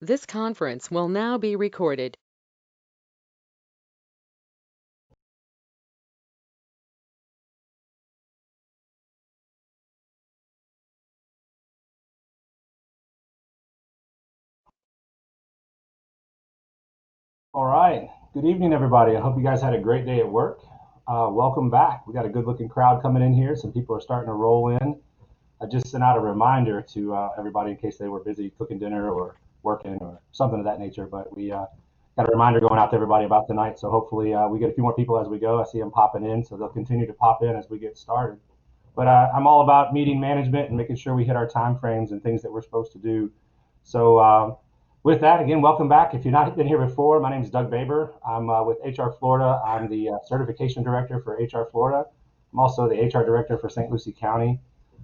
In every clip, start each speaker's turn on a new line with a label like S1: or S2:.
S1: This conference will now be recorded.
S2: All right. Good evening, everybody. I hope you guys had a great day at work. Welcome back. We got a good-looking crowd coming in here. Some people are starting to roll in. I just sent out a reminder to everybody in case they were busy cooking dinner or working or something of that nature. But we got a reminder going out to everybody about tonight. So hopefully we get a few more people as we go. I see them popping in, so they'll continue to pop in as we get started. But I'm all about meeting management and making sure we hit our time frames and things that we're supposed to do. So with that, again, welcome back. If you've not been here before, my name is Doug Baber. I'm with HR Florida. I'm the certification director for HR Florida. I'm also the HR director for St. Lucie County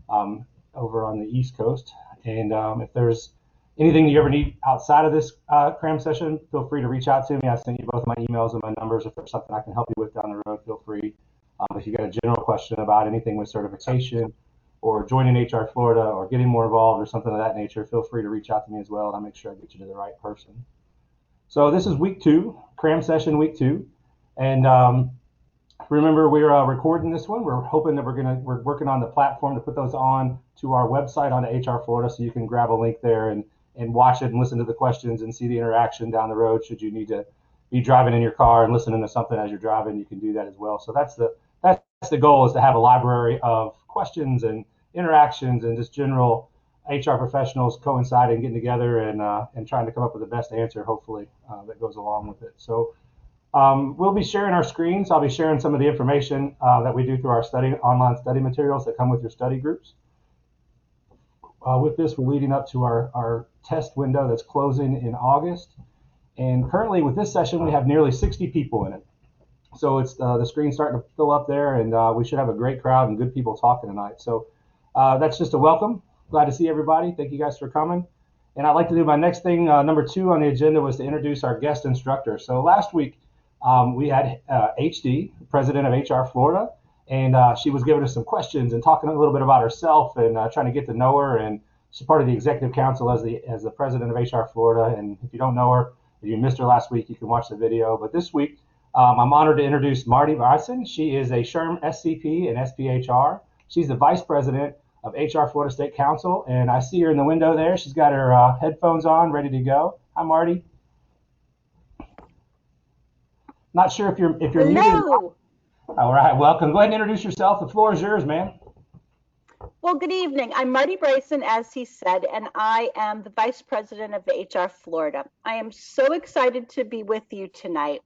S2: over on the East Coast. And if there's anything you ever need outside of this cram session, feel free to reach out to me. I sent you both my emails and my numbers. If there's something I can help you with down the road, feel free. If you got a general question about anything with certification or joining HR Florida or getting more involved or something of that nature, feel free to reach out to me as well, and I'll make sure I get you to the right person. So this is week 2, cram session week 2, and remember we're recording this one. We're hoping that we're working on the platform to put those on to our website on the HR Florida, so you can grab a link there and watch it and listen to the questions and see the interaction down the road. Should you need to be driving in your car and listening to something as you're driving, you can do that as well. So that's the goal, is to have a library of questions and interactions and just general HR professionals coinciding, getting together, and trying to come up with the best answer, hopefully, that goes along with it. So we'll be sharing our screens. I'll be sharing some of the information that we do through our online study materials that come with your study groups. With this, we're leading up to our test window that's closing in August. And currently with this session, we have nearly 60 people in it. So it's the screen's starting to fill up there, and we should have a great crowd and good people talking tonight. So that's just a welcome. Glad to see everybody. Thank you guys for coming. And I'd like to do my next thing. Number 2 on the agenda was to introduce our guest instructor. So last week we had HD, president of HR Florida, and she was giving us some questions and talking a little bit about herself and trying to get to know her. And she's part of the executive council as the president of HR Florida. And if you don't know her, if you missed her last week, you can watch the video. But this week, I'm honored to introduce Marty Varsin. She is a SHRM-SCP and SPHR. She's the vice president of HR Florida State Council, and I see her in the window there. She's got her headphones on, ready to go. Hi, Marty. Not sure if you're muted.
S3: Hello.
S2: All right, welcome. Go ahead and introduce yourself. The floor is yours, ma'am.
S3: Well, good evening. I'm Marty Bryson, as he said, and I am the Vice President of HR Florida. I am so excited to be with you tonight.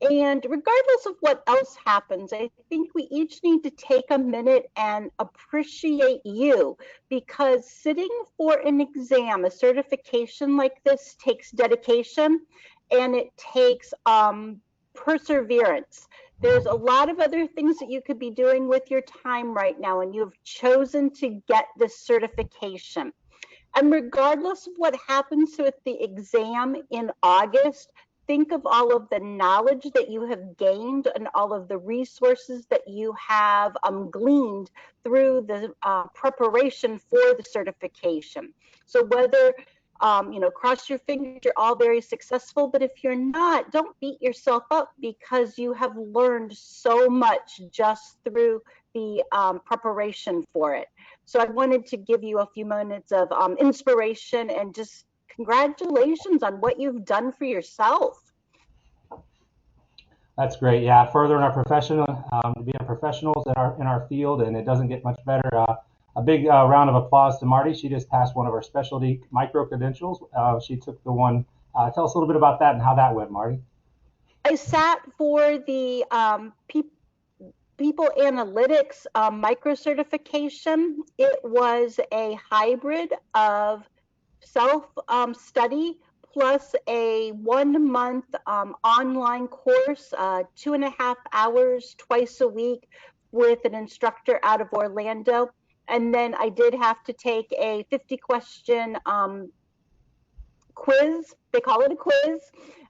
S3: And regardless of what else happens, I think we each need to take a minute and appreciate you, because sitting for an exam, a certification like this, takes dedication and it takes perseverance. There's a lot of other things that you could be doing with your time right now, and you've chosen to get this certification. And regardless of what happens with the exam in August, think of all of the knowledge that you have gained and all of the resources that you have gleaned through the preparation for the certification. So whether cross your fingers, you're all very successful. But if you're not, don't beat yourself up, because you have learned so much just through the preparation for it. So I wanted to give you a few minutes of inspiration and just congratulations on what you've done for yourself.
S2: That's great. Yeah, furthering our being professionals in our field, and it doesn't get much better. A big round of applause to Marty. She just passed one of our specialty micro credentials. She took the one. Tell us a little bit about that and how that went, Marty.
S3: I sat for the People Analytics micro certification. It was a hybrid of self-study plus a 1 month online course, 2.5 hours twice a week with an instructor out of Orlando. And then I did have to take a 50-question quiz. They call it a quiz.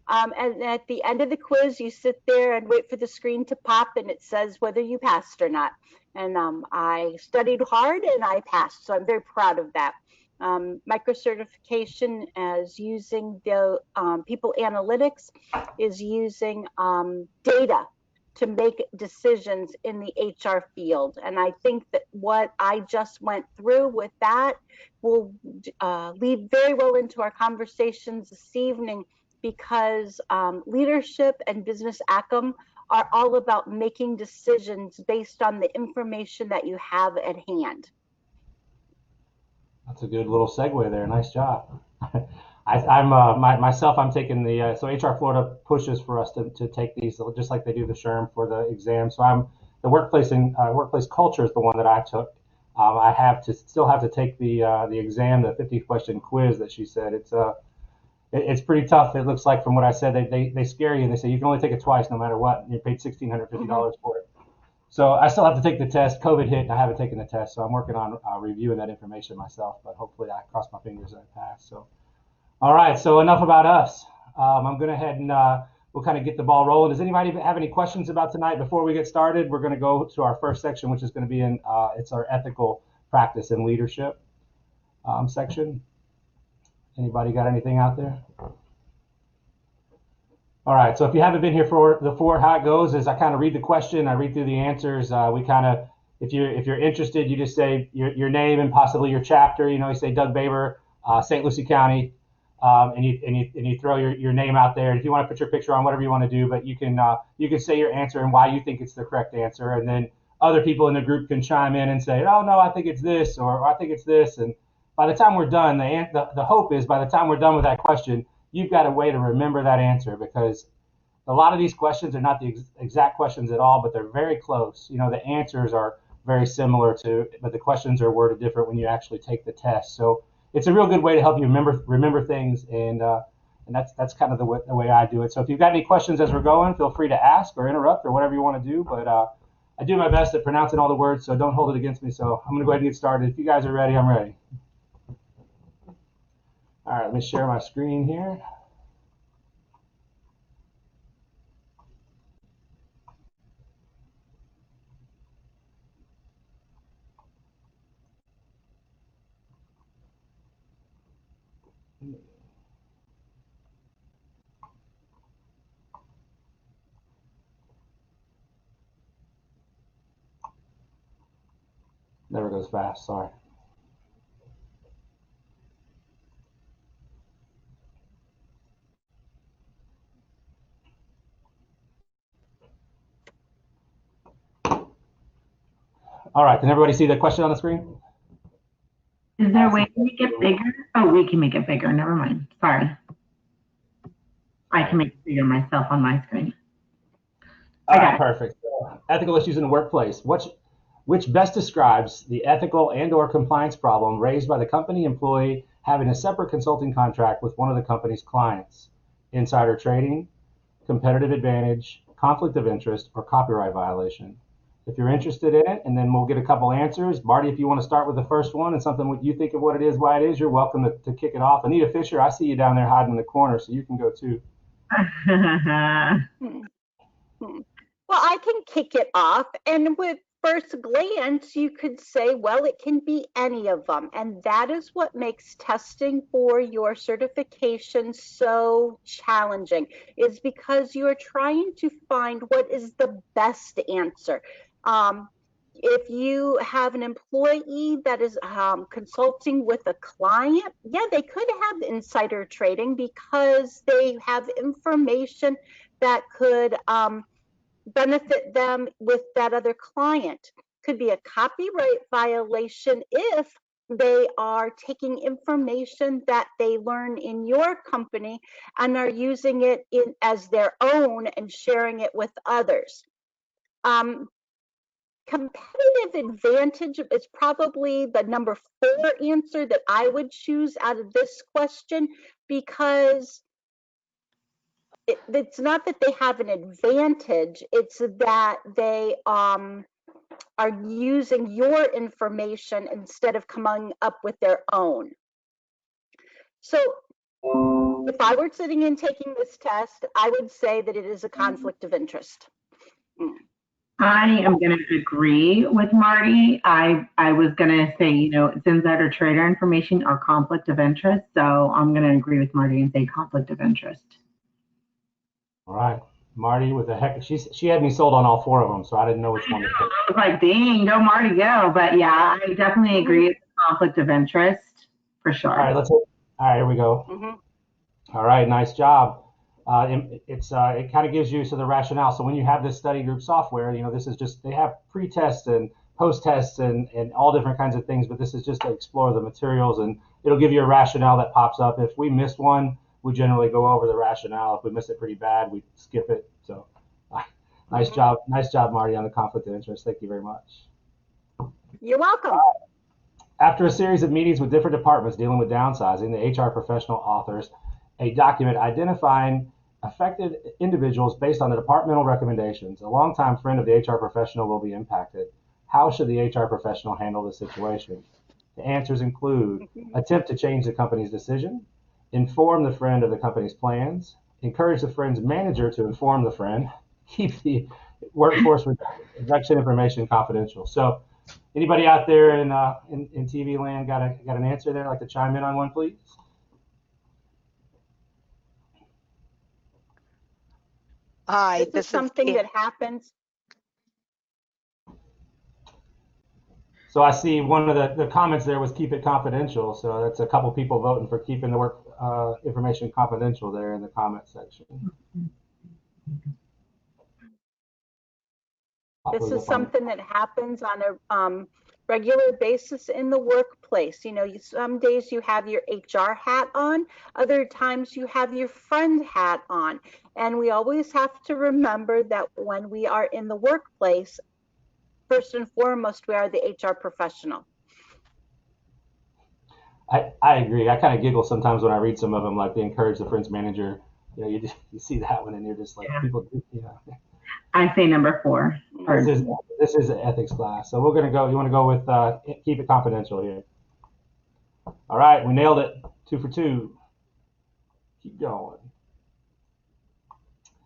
S3: And at the end of the quiz, you sit there and wait for the screen to pop, and it says whether you passed or not. And I studied hard and I passed, so I'm very proud of that. Micro-certification as using the people analytics is using data to make decisions in the HR field. And I think that what I just went through with that will lead very well into our conversations this evening, because leadership and business ACM are all about making decisions based on the information that you have at hand.
S2: That's a good little segue there. Nice job. Myself, I'm taking the, so HR Florida pushes for us to take these just like they do the SHRM for the exam. So I'm the workplace culture is the one that I took. I still have to take the exam, the 50 question quiz that she said. It's pretty tough. It looks like from what I said, they scare you and they say you can only take it twice no matter what. And you're paid $1,650 for it. So I still have to take the test. COVID hit and I haven't taken the test, so I'm working on reviewing that information myself. But hopefully, I cross my fingers that I pass. So, all right. So enough about us. I'm going to head and we'll kind of get the ball rolling. Does anybody have any questions about tonight before we get started? We're going to go to our first section, which is going to be it's our ethical practice and leadership section. Anybody got anything out there? All right, so if you haven't been here before, how it goes is I kind of read the question, I read through the answers. We kind of, if you're interested, you just say your name and possibly your chapter. You say Doug Baber, St. Lucie County, and you throw your name out there. And if you want to put your picture on, whatever you want to do, but you can say your answer and why you think it's the correct answer, and then other people in the group can chime in and say, oh no, I think it's this, or I think it's this. And by the time we're done, the hope is by the time we're done with that question, you've got a way to remember that answer, because a lot of these questions are not the exact questions at all, but they're very close. The answers are very similar but the questions are worded different when you actually take the test. So it's a real good way to help you remember things, and that's kind of the way I do it. So if you've got any questions as we're going, feel free to ask or interrupt or whatever you want to do. But I do my best at pronouncing all the words, so don't hold it against me. So I'm going to go ahead and get started. If you guys are ready, I'm ready. All right, let me share my screen here. Never goes fast, sorry. All right, can everybody see the question on the screen?
S4: Is there a way to make it bigger? Oh, we can make it bigger. Never mind. Sorry. I can make it bigger myself on my screen.
S2: All right, perfect. So, ethical issues in the workplace. Which best describes the ethical and/or compliance problem raised by the company employee having a separate consulting contract with one of the company's clients? Insider trading, competitive advantage, conflict of interest, or copyright violation? If you're interested in it, and then we'll get a couple answers. Marty, if you want to start with the first one and something you think of what it is, why it is, you're welcome to kick it off. Anita Fisher, I see you down there hiding in the corner, so you can go too.
S3: Well, I can kick it off, and with first glance, you could say, well, it can be any of them. And that is what makes testing for your certification so challenging, is because you're trying to find what is the best answer. If you have an employee that is consulting with a client, yeah, they could have insider trading because they have information that could benefit them with that other client. Could be a copyright violation if they are taking information that they learn in your company and are using it as their own and sharing it with others. Competitive advantage is probably the number 4 answer that I would choose out of this question, because it's not that they have an advantage, it's that they are using your information instead of coming up with their own. So if I were sitting and taking this test, I would say that it is a conflict of interest.
S4: I am going to agree with Marty. I was going to say, it's insider trader information or conflict of interest. So I'm going to agree with Marty and say conflict of interest.
S2: All right. Marty with the heck, she had me sold on all 4 of them, so I didn't know which one to pick.
S4: I was like, dang, go Marty, go. But yeah, I definitely agree with conflict of interest for sure.
S2: All right, all right, here we go. All right, nice job. It kind of gives you the rationale. So when you have this study group software, this is just, they have pre-tests and post-tests and all different kinds of things, but this is just to explore the materials, and it'll give you a rationale that pops up. If we missed one, we generally go over the rationale. If we miss it pretty bad, we skip it. So nice job, Marty, on the conflict of interest. Thank you very much.
S3: You're welcome.
S2: After a series of meetings with different departments dealing with downsizing, the HR professional authors a document identifying affected individuals based on the departmental recommendations. A longtime friend of the HR professional will be impacted. How should the HR professional handle the situation? The answers include attempt to change the company's decision, inform the friend of the company's plans, encourage the friend's manager to inform the friend, keep the workforce reduction information confidential. So anybody out there in TV land got an answer there? Like to chime in on one, please?
S5: Hi,
S3: this is something that happens.
S2: So I see one of the comments there was keep it confidential. So that's a couple people voting for keeping the work information confidential there in the comment section.
S3: This is something that happens on a regular basis in the workplace. Some days you have your HR hat on, other times you have your friend hat on. And we always have to remember that when we are in the workplace, first and foremost, we are the HR professional.
S2: I agree. I kind of giggle sometimes when I read some of them, like they encourage the friend's manager. You see that one and you're just like, people,
S4: I say number 4.
S2: This is an ethics class. So we're going to go, you want to go with keep it confidential here. All right, we nailed it. 2 for 2. Keep going.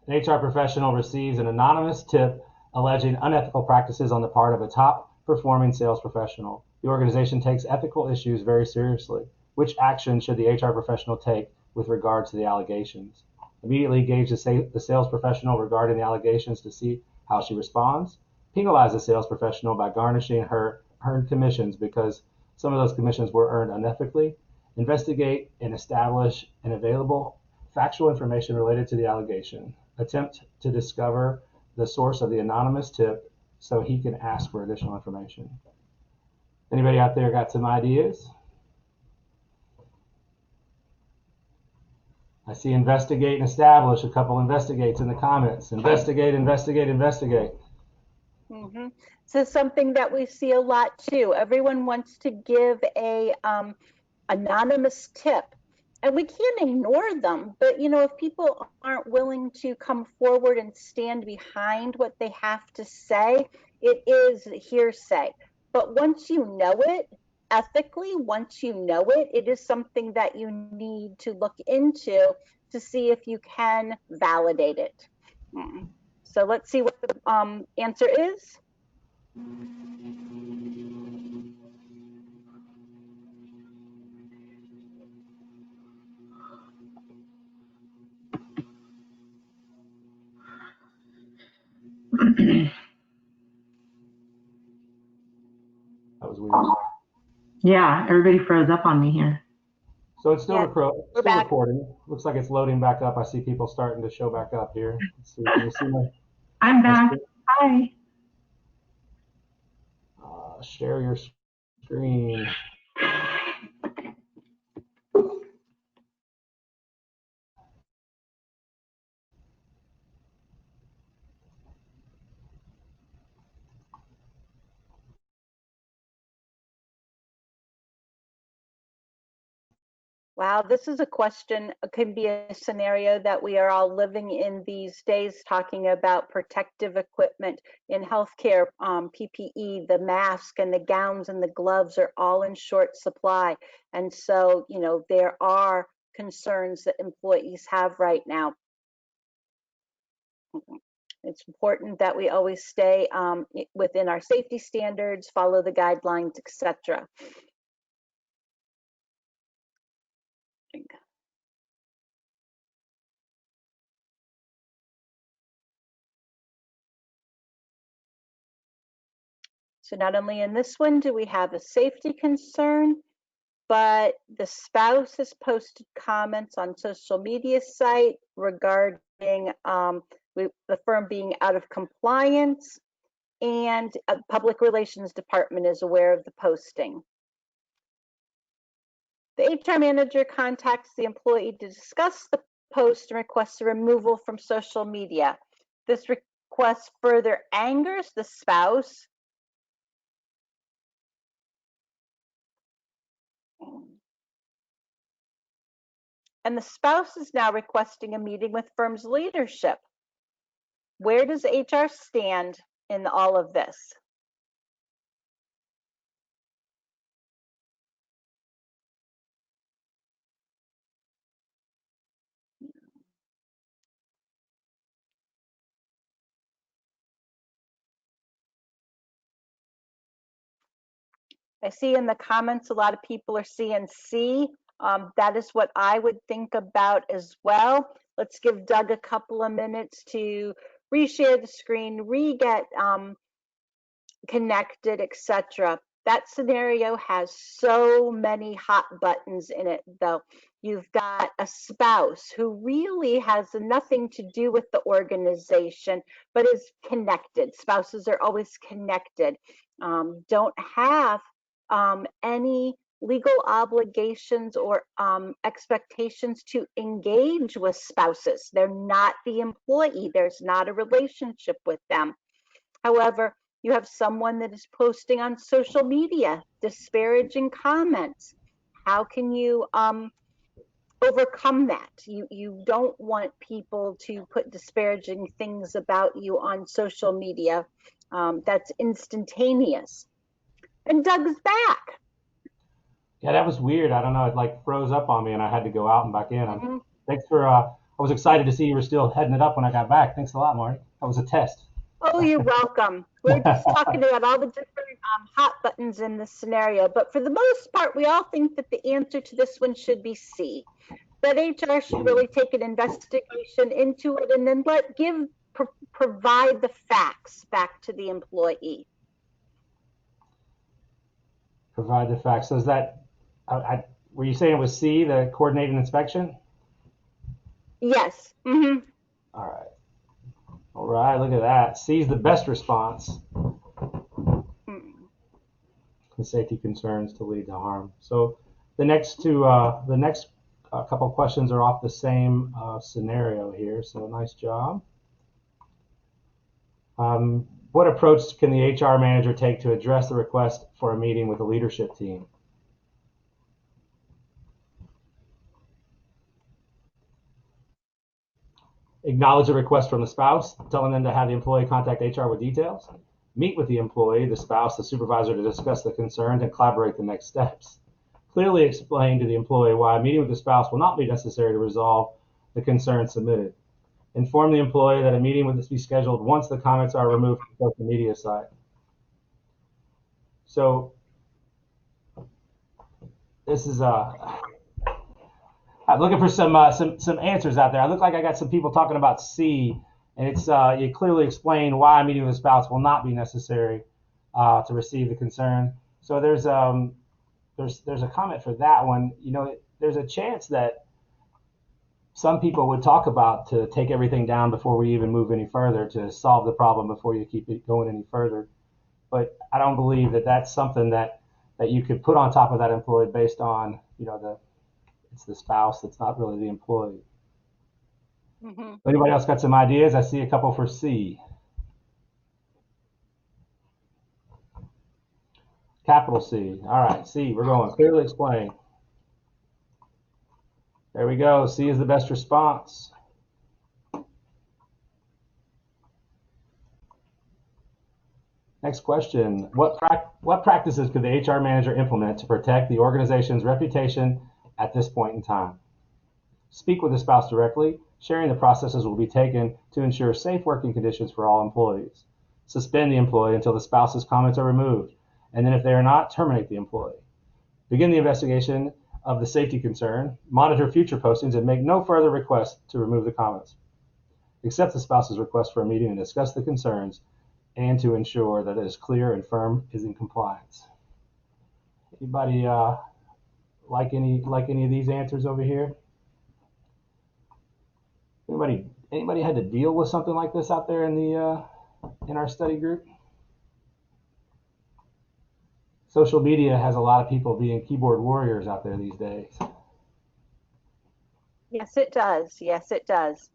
S2: An HR professional receives an anonymous tip alleging unethical practices on the part of a top performing sales professional. The organization takes ethical issues very seriously. Which action should the HR professional take with regard to the allegations? Immediately engage the sales professional regarding the allegations to see how she responds. Penalize the sales professional by garnishing her earned commissions because some of those commissions were earned unethically. Investigate and establish an available factual information related to the allegation. Attempt to discover the source of the anonymous tip so he can ask for additional information. Anybody out there got some ideas? I see investigate and establish. A couple investigates in the comments. Investigate, investigate, investigate.
S3: So something that we see a lot too. Everyone wants to give a anonymous tip, and we can't ignore them. But if people aren't willing to come forward and stand behind what they have to say, it is hearsay. But once you know it, ethically, once you know it, it is something that you need to look into to see if you can validate it. So let's see what the answer is.
S2: That was weird.
S4: Yeah, everybody froze up on me here.
S2: So it's still, recording. Looks like it's loading back up. I see people starting to show back up here. Let's see. Can you see my?
S4: I'm back. Hi.
S2: Share your screen.
S3: Wow, this is a question, can be a scenario that we are all living in these days, talking about protective equipment in healthcare, PPE, the mask and the gowns and the gloves are all in short supply. And so, there are concerns that employees have right now. It's important that we always stay within our safety standards, follow the guidelines, etc. So not only in this one do we have a safety concern, but the spouse has posted comments on social media site regarding the firm being out of compliance, and a public relations department is aware of the posting. The HR manager contacts the employee to discuss the post and requests a removal from social media. This request further angers the spouse, and the spouse is now requesting a meeting with firm's leadership. Where does HR stand in all of this? I see in the comments a lot of people are seeing C. That is what I would think about as well. Let's give Doug a couple of minutes to reshare the screen, re-get connected, etc. That scenario has so many hot buttons in it, though. You've got a spouse who really has nothing to do with the organization, but is connected. Spouses are always connected. Don't have any legal obligations or expectations to engage with spouses. They're not the employee. There's not a relationship with them. However, you have someone that is posting on social media, disparaging comments. How can you overcome that? You don't want people to put disparaging things about you on social media. That's instantaneous. And Doug's back.
S2: Yeah, that was weird. I don't know. It like froze up on me, and I had to go out and back in.
S3: Mm-hmm.
S2: Thanks for. I was excited to see you were still heading it up when I got back. Thanks a lot, Marty. That was a test.
S3: Oh, you're welcome. We're just talking about all the different hot buttons in this scenario, but for the most part, we all think that the answer to this one should be C. That HR should really take an investigation into it and then provide the facts back to the employee.
S2: Provide the facts. So is that? Were you saying it was C, the coordinated inspection?
S3: Yes. Mm-hmm.
S2: All right. All right, look at that. C is the best response. The safety concerns to lead to harm. So the next couple of questions are off the same scenario here. So nice job. What approach can the HR manager take to address the request for a meeting with the leadership team? Acknowledge a request from the spouse, telling them to have the employee contact HR with details. Meet with the employee, the spouse, the supervisor to discuss the concern and collaborate the next steps. Clearly explain to the employee why a meeting with the spouse will not be necessary to resolve the concern submitted. Inform the employee that a meeting will be scheduled once the comments are removed from the social media site. So this is I'm looking for some answers out there. I look like I got some people talking about C, and it's you clearly explain why a meeting with a spouse will not be necessary to receive the concern. So there's a comment for that one. You know, there's a chance that some people would talk about to take everything down before we even move any further, to solve the problem before you keep it going any further. But I don't believe that that's something that you could put on top of that employee based on, you know, it's the spouse that's not really the employee. Mm-hmm. Anybody else got some ideas? I see a couple for C. Capital C. All right, C, we're going. Clearly explain. There we go. C is the best response. Next question. What practices could the HR manager implement to protect the organization's reputation at this point in time? Speak with the spouse directly. Sharing the processes will be taken to ensure safe working conditions for all employees. Suspend the employee until the spouse's comments are removed, and then if they are not, terminate the employee. Begin the investigation of the safety concern, monitor future postings, and make no further requests to remove the comments. Accept the spouse's request for a meeting and discuss the concerns, and to ensure that it is clear and firm is in compliance. Anybody like any of these answers over here? Anybody had to deal with something like this out there in the in our study group? Social media has a lot of people being keyboard warriors out there these days.
S3: Yes, it does. Yes, it does.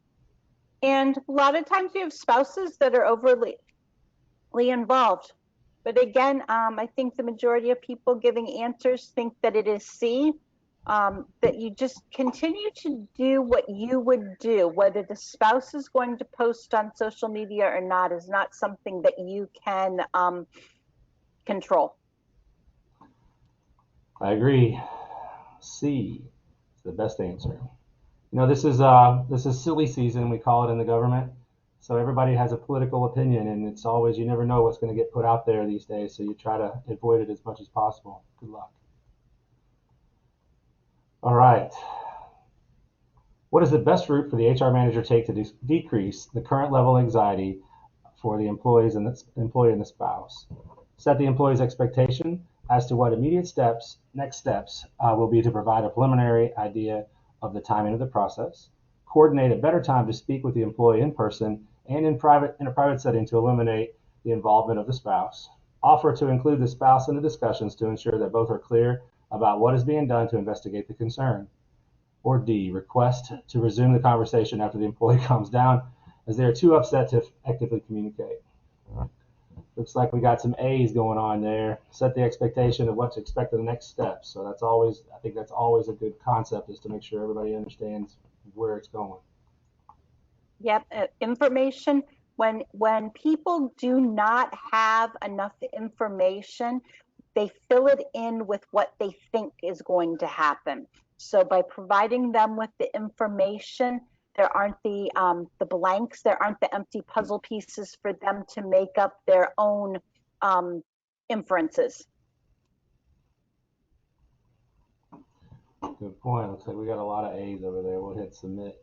S3: And a lot of times you have spouses that are overly involved. But again, I think the majority of people giving answers think that it is C, that you just continue to do what you would do. Whether the spouse is going to post on social media or not is not something that you can control.
S2: I agree. C is the best answer. You know, this is silly season, we call it in the government. So everybody has a political opinion, and it's always, you never know what's going to get put out there these days, so you try to avoid it as much as possible. Good luck. All right. What is the best route for the HR manager take to decrease the current level of anxiety for the employees and the employee and the spouse? Set the employee's expectation as to what immediate next steps will be to provide a preliminary idea of the timing of the process. Coordinate a better time to speak with the employee in person and in a private setting to eliminate the involvement of the spouse. Offer to include the spouse in the discussions to ensure that both are clear about what is being done to investigate the concern. Or D, request to resume the conversation after the employee calms down, as they are too upset to actively communicate. Looks like we got some A's going on there. Set the expectation of what to expect in the next steps. So that's always, I think that's always a good concept, is to make sure everybody understands where it's going.
S3: Yep, information. When people do not have enough information, they fill it in with what they think is going to happen. So by providing them with the information, there aren't the blanks, there aren't the empty puzzle pieces for them to make up their own inferences.
S2: Good point. Looks like we got a lot of A's over there. We'll hit submit.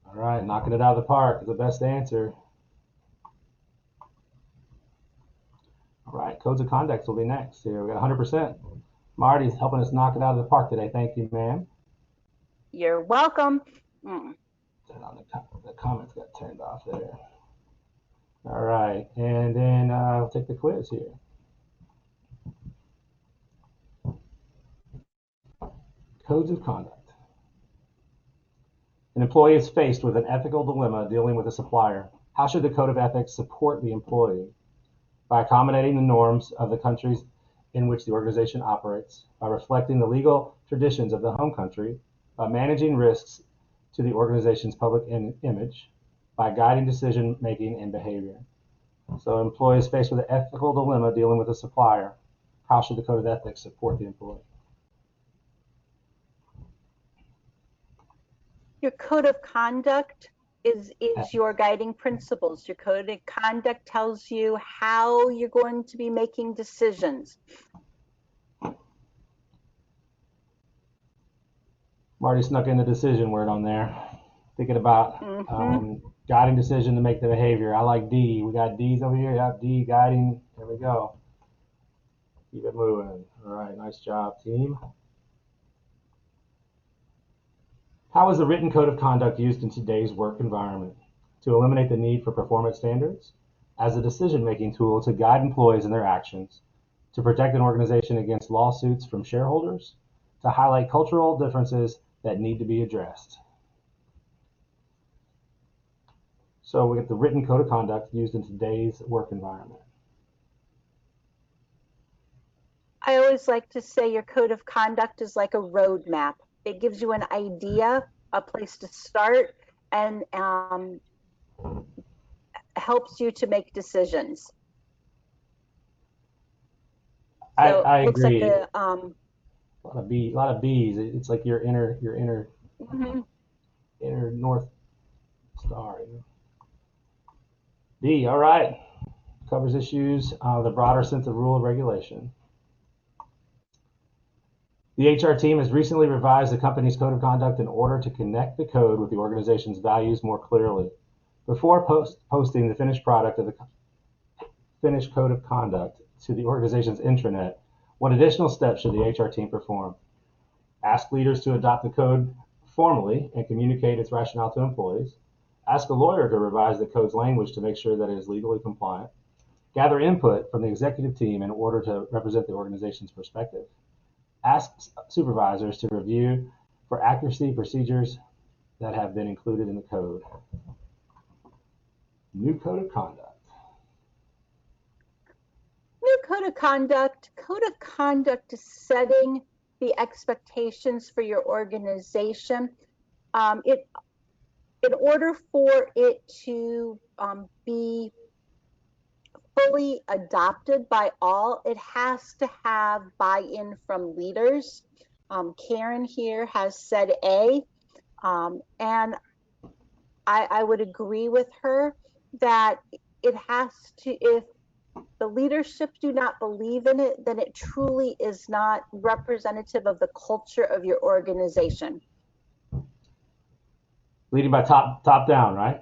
S2: All right, knocking it out of the park is the best answer. All right, codes of conduct will be next. Here we got 100%. Marty's helping us knock it out of the park today. Thank you, ma'am.
S3: You're welcome.
S2: The comments got turned off there. All right, and then I'll take the quiz here. Codes of conduct. An employee is faced with an ethical dilemma dealing with a supplier. How should the code of ethics support the employee? By accommodating the norms of the countries in which the organization operates, by reflecting the legal traditions of the home country, by managing risks to the organization's public image, by guiding decision-making and behavior. So employees faced with an ethical dilemma dealing with a supplier. How should the code of ethics support the employee?
S3: Your code of conduct is your guiding principles. Your code of conduct tells you how you're going to be making decisions.
S2: Marty snuck in the decision word on there. Thinking about guiding decision to make the behavior. I like D. We got D's over here. Yeah, D, guiding. There we go. Keep it moving. All right, nice job, team. How is the written code of conduct used in today's work environment? To eliminate the need for performance standards, as a decision-making tool to guide employees in their actions, to protect an organization against lawsuits from shareholders, to highlight cultural differences that need to be addressed. So we get the written code of conduct used in today's work environment.
S3: I always like to say your code of conduct is like a roadmap. It gives you an idea, a place to start, and helps you to make decisions.
S2: I agree.
S3: Like
S2: a lot of B's. It's like your inner inner North Star. D, all right. Covers issues the broader sense of rule of regulation. The HR team has recently revised the company's code of conduct in order to connect the code with the organization's values more clearly. Before posting the finished product of the finished code of conduct to the organization's intranet, what additional steps should the HR team perform? Ask leaders to adopt the code formally and communicate its rationale to employees. Ask a lawyer to revise the code's language to make sure that it is legally compliant. Gather input from the executive team in order to represent the organization's perspective. Ask supervisors to review for accuracy procedures that have been included in the code. New code of conduct.
S3: New code of conduct. Code of conduct is setting the expectations for your organization. In order for it to be fully adopted by all, it has to have buy-in from leaders. Karen here has said A, and I would agree with her that it has to, if the leadership do not believe in it, then it truly is not representative of the culture of your organization.
S2: Leading by top down, right?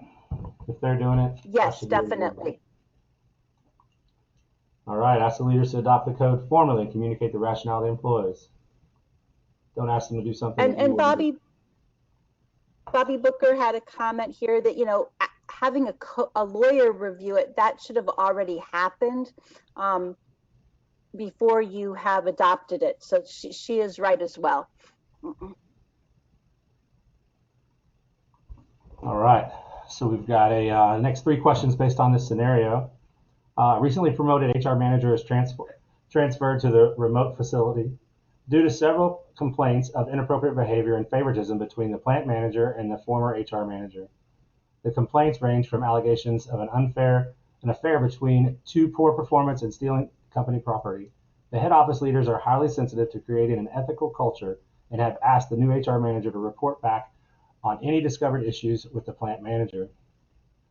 S2: If they're doing it.
S3: Yes, definitely.
S2: All right, ask the leaders to adopt the code formally and communicate the rationale to employees. Don't ask them to do something.
S3: And Bobby Booker had a comment here that, you know, having a lawyer review it, that should have already happened before you have adopted it. So she is right as well.
S2: All right, so we've got a next 3 questions based on this scenario. Recently promoted HR manager is transferred to the remote facility due to several complaints of inappropriate behavior and favoritism between the plant manager and the former HR manager. The complaints range from allegations of an affair between 2 poor performance and stealing company property. The head office leaders are highly sensitive to creating an ethical culture and have asked the new HR manager to report back on any discovered issues with the plant manager.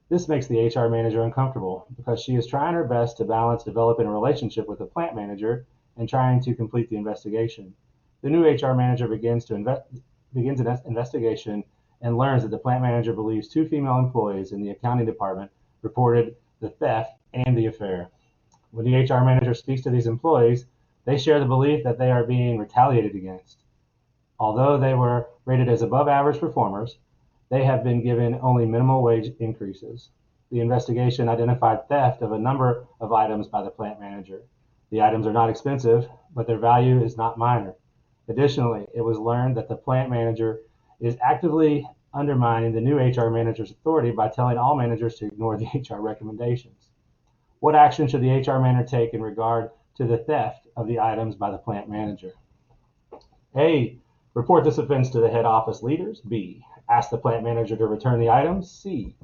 S2: This makes the HR manager uncomfortable because she is trying her best to balance developing a relationship with the plant manager and trying to complete the investigation. The new HR manager begins an investigation and learns that the plant manager believes 2 female employees in the accounting department reported the theft and the affair. When the HR manager speaks to these employees, they share the belief that they are being retaliated against. Although they were rated as above average performers, they have been given only minimal wage increases. The investigation identified theft of a number of items by the plant manager. The items are not expensive, but their value is not minor. Additionally, it was learned that the plant manager is actively undermining the new HR manager's authority by telling all managers to ignore the HR recommendations. What action should the HR manager take in regard to the theft of the items by the plant manager? A, report this offense to the head office leaders. B, ask the plant manager to return the items. C,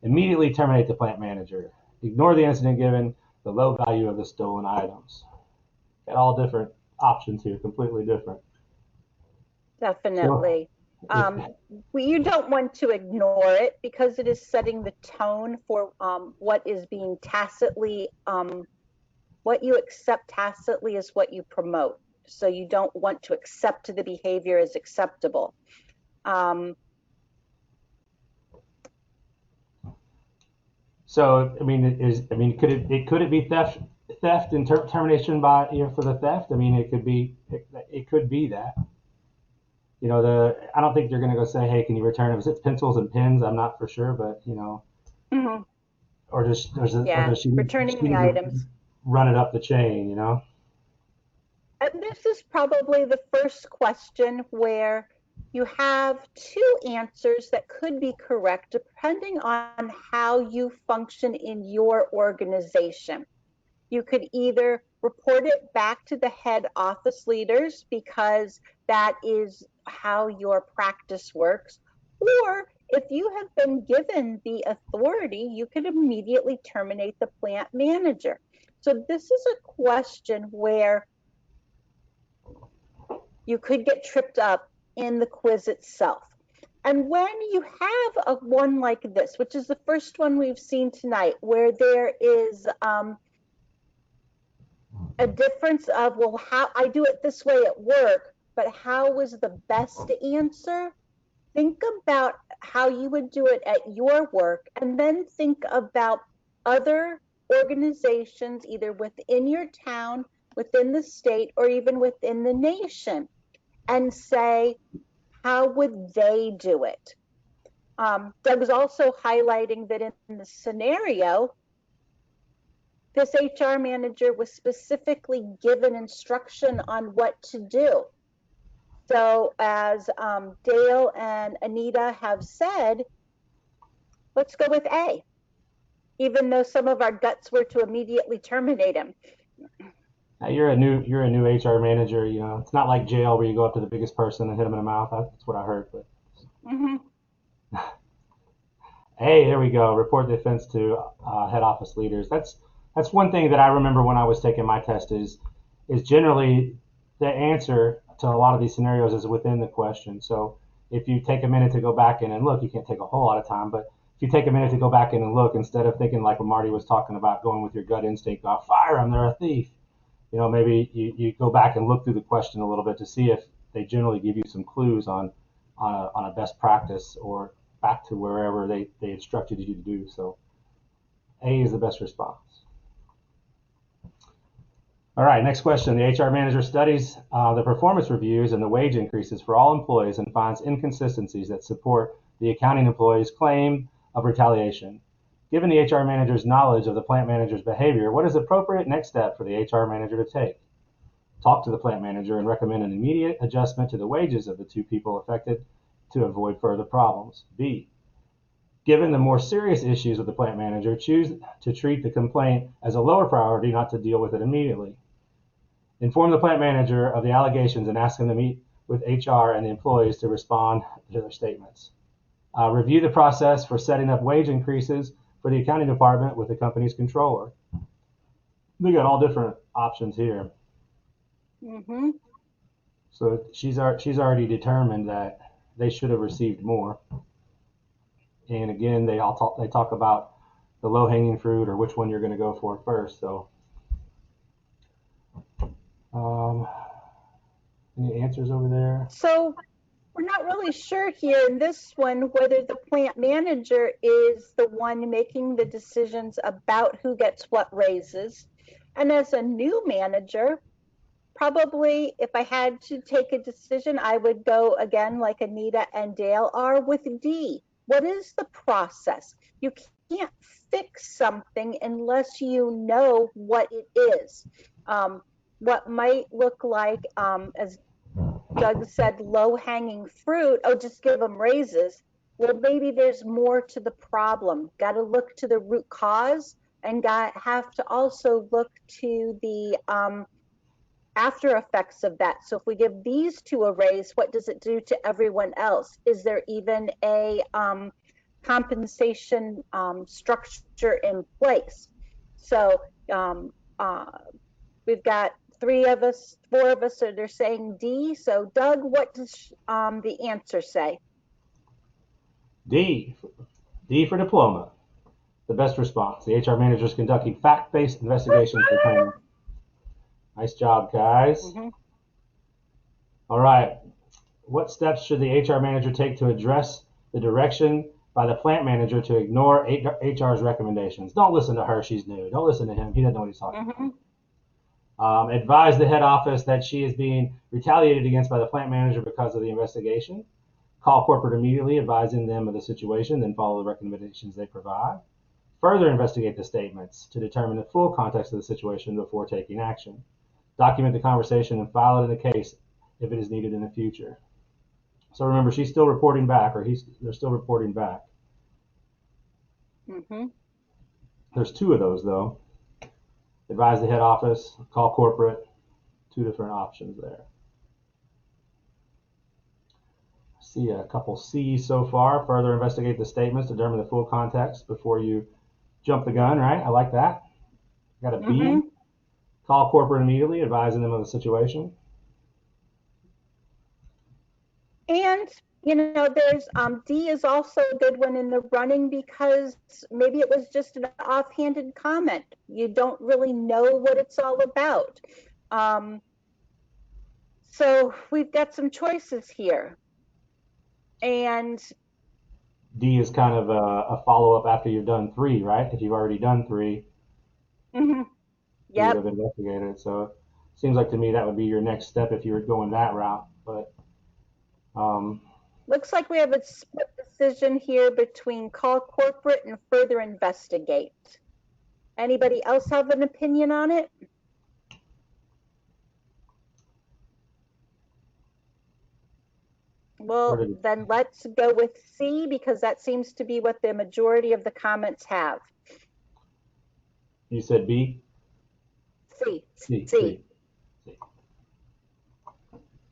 S2: immediately terminate the plant manager. Ignore the incident given the low value of the stolen items. Got all different options here, completely different.
S3: Definitely. You don't want to ignore it because it is setting the tone for what is being tacitly, what you accept tacitly is what you promote. So you don't want to accept the behavior as acceptable.
S2: So I mean, could it be theft and termination by for the theft? I mean, it could be that. You know, I don't think they're going to go say, hey, can you return it? If it's pencils and pens, I'm not for sure, but you know, or does she
S3: returning the items,
S2: run it up the chain, you know?
S3: And this is probably the first question where you have 2 answers that could be correct depending on how you function in your organization. You could either report it back to the head office leaders because that is how your practice works, or if you have been given the authority, you could immediately terminate the plant manager. So this is a question where you could get tripped up in the quiz itself. And when you have a one like this, which is the first one we've seen tonight, where there is a difference of, well, how I do it this way at work, but how was the best answer? Think about how you would do it at your work, and then think about other organizations, either within your town, within the state, or even within the nation, and say, how would they do it? Doug was also highlighting that in the scenario, this HR manager was specifically given instruction on what to do. So as Dale and Anita have said, let's go with A, even though some of our guts were to immediately terminate him.
S2: Now, you're a new HR manager. You know, it's not like jail where you go up to the biggest person and hit them in the mouth. That's what I heard. But hey, there we go. Report the offense to head office leaders. That's one thing that I remember when I was taking my test is generally the answer to a lot of these scenarios is within the question. So if you take a minute to go back in and look, you can't take a whole lot of time, but if you take a minute to go back in and look, instead of thinking like what Marty was talking about, going with your gut instinct, oh, fire them, they're a thief. You know, maybe you go back and look through the question a little bit to see if they generally give you some clues on a best practice or back to wherever they instructed you to do. So A is the best response. All right, next question. The HR manager studies the performance reviews and the wage increases for all employees and finds inconsistencies that support the accounting employee's claim of retaliation. Given the HR manager's knowledge of the plant manager's behavior, what is the appropriate next step for the HR manager to take? Talk to the plant manager and recommend an immediate adjustment to the wages of the two people affected to avoid further problems. B, given the more serious issues with the plant manager, choose to treat the complaint as a lower priority, not to deal with it immediately. Inform the plant manager of the allegations and ask him to meet with HR and the employees to respond to their statements. Review the process for setting up wage increases for the accounting department with the company's controller. We got all different options here. So she's already determined that they should have received more. And again, they talk about the low-hanging fruit or which one you're going to go for first. So, any answers over there?
S3: So we're not really sure here in this one whether the plant manager is the one making the decisions about who gets what raises. And as a new manager, probably if I had to take a decision, I would go again like Anita and Dale are with D. What is the process? You can't fix something unless you know what it is. What might look like, as Doug said, low-hanging fruit, oh, just give them raises. Well, maybe there's more to the problem. Got to look to the root cause and have to also look to the after effects of that. So if we give these two a raise, what does it do to everyone else? Is there even a compensation structure in place? So we've got four of us, so they're saying D. So Doug, what does the answer say?
S2: D for diploma. The best response. The HR manager is conducting fact-based investigations for training. Nice job, guys. All right. What steps should the HR manager take to address the direction by the plant manager to ignore HR's recommendations? Don't listen to her. She's new. Don't listen to him. He doesn't know what he's talking about. Advise the head office that she is being retaliated against by the plant manager because of the investigation. Call corporate immediately, advising them of the situation, then follow the recommendations they provide. Further investigate the statements to determine the full context of the situation before taking action. Document the conversation and file it in the case if it is needed in the future. So remember, she's still reporting back, or they're still reporting back. There's two of those, though. Advise the head office, call corporate, two different options there. See a couple C's so far. Further investigate the statements, determine the full context before you jump the gun, right? I like that. Got a B. Call corporate immediately, advising them of the situation.
S3: And You know, there's D is also a good one in the running because maybe it was just an offhanded comment. You don't really know what it's all about. So we've got some choices here. And
S2: D is kind of a follow-up after you've done 3, right? If you've already done 3,
S3: you
S2: would have investigated it. So it seems like to me that would be your next step if you were going that route. But
S3: looks like we have a split decision here between call corporate and further investigate. Anybody else have an opinion on it? Well, then let's go with C because that seems to be what the majority of the comments have.
S2: You said B?
S3: C.
S2: C.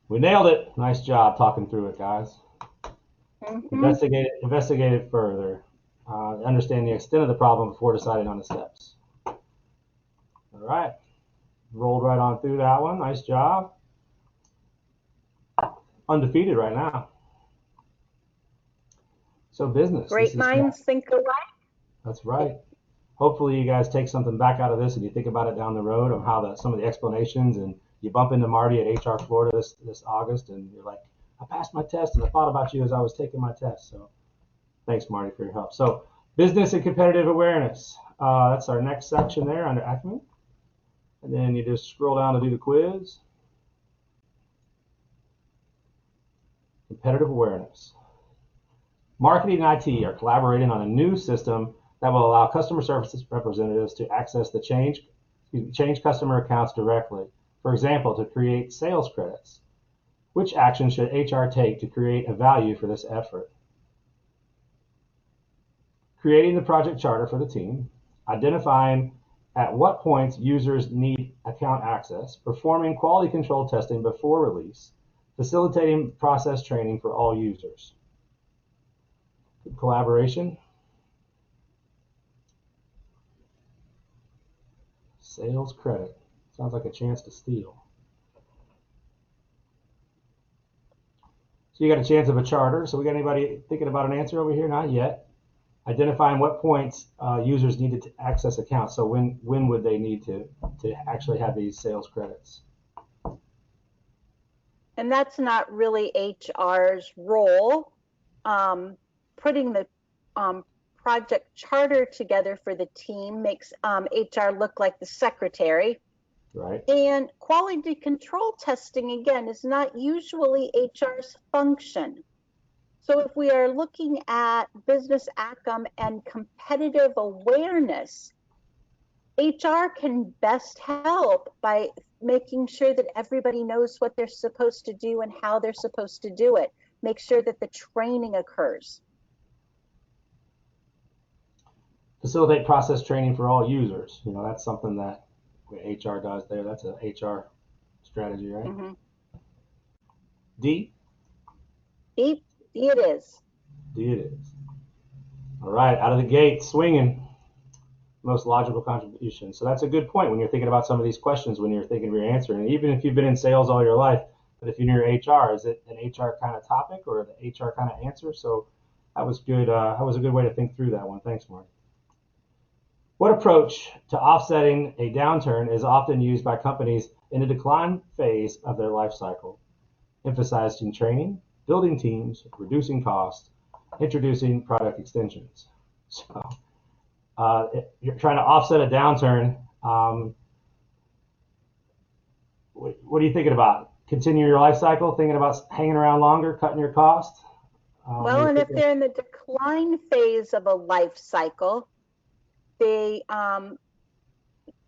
S2: We nailed it. Nice job talking through it, guys. Investigate it further. Understand the extent of the problem before deciding on the steps. All right. Rolled right on through that one. Nice job. Undefeated right now. So business.
S3: Great minds think alike.
S2: That's right. Hopefully you guys take something back out of this and you think about it down the road of how some of the explanations, and you bump into Marty at HR Florida this August and you're like, I passed my test and I thought about you as I was taking my test. So thanks, Marty, for your help. So business and competitive awareness. That's our next section there under Applicant. And then you just scroll down to do the quiz. Competitive awareness. Marketing and IT are collaborating on a new system that will allow customer services representatives to access the change customer accounts directly. For example, to create sales credits. Which action should HR take to create a value for this effort? Creating the project charter for the team, identifying at what points users need account access, performing quality control testing before release, facilitating process training for all users. Collaboration. Sales credit. Sounds like a chance to steal. So you got a chance of a charter. So we got anybody thinking about an answer over here? Not yet. Identifying what points users needed to access accounts. So when would they need to actually have these sales credits?
S3: And that's not really HR's role. Putting the project charter together for the team makes HR look like the secretary.
S2: Right.
S3: And quality control testing, again, is not usually HR's function. So if we are looking at business outcome and competitive awareness, HR can best help by making sure that everybody knows what they're supposed to do and how they're supposed to do it. Make sure that the training occurs.
S2: Facilitate process training for all users. You know, that's something that HR does there. That's an HR strategy, right?
S3: Mm-hmm.
S2: D?
S3: D it is.
S2: D it is. All right, out of the gate, swinging. Most logical contribution. So that's a good point when you're thinking about some of these questions, when you're thinking of your answer. And even if you've been in sales all your life, but if you're in HR, is it an HR kind of topic or the HR kind of answer? So that was good. That was a good way to think through that one. Thanks, Marty. What approach to offsetting a downturn is often used by companies in the decline phase of their life cycle? Emphasizing training, building teams, reducing costs, introducing product extensions. So if you're trying to offset a downturn, what are you thinking about? Continue your life cycle, thinking about hanging around longer, cutting your costs?
S3: Well, and if they're in the decline phase of a life cycle, they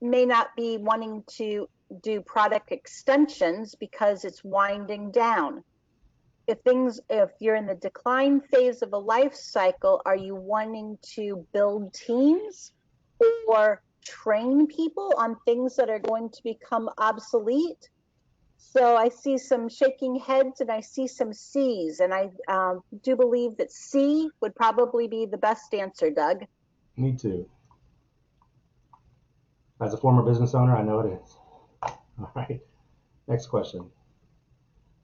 S3: may not be wanting to do product extensions because it's winding down. If you're in the decline phase of a life cycle, are you wanting to build teams or train people on things that are going to become obsolete? So I see some shaking heads and I see some C's, and I do believe that C would probably be the best answer, Doug.
S2: Me too. As a former business owner, I know it is. All right, next question.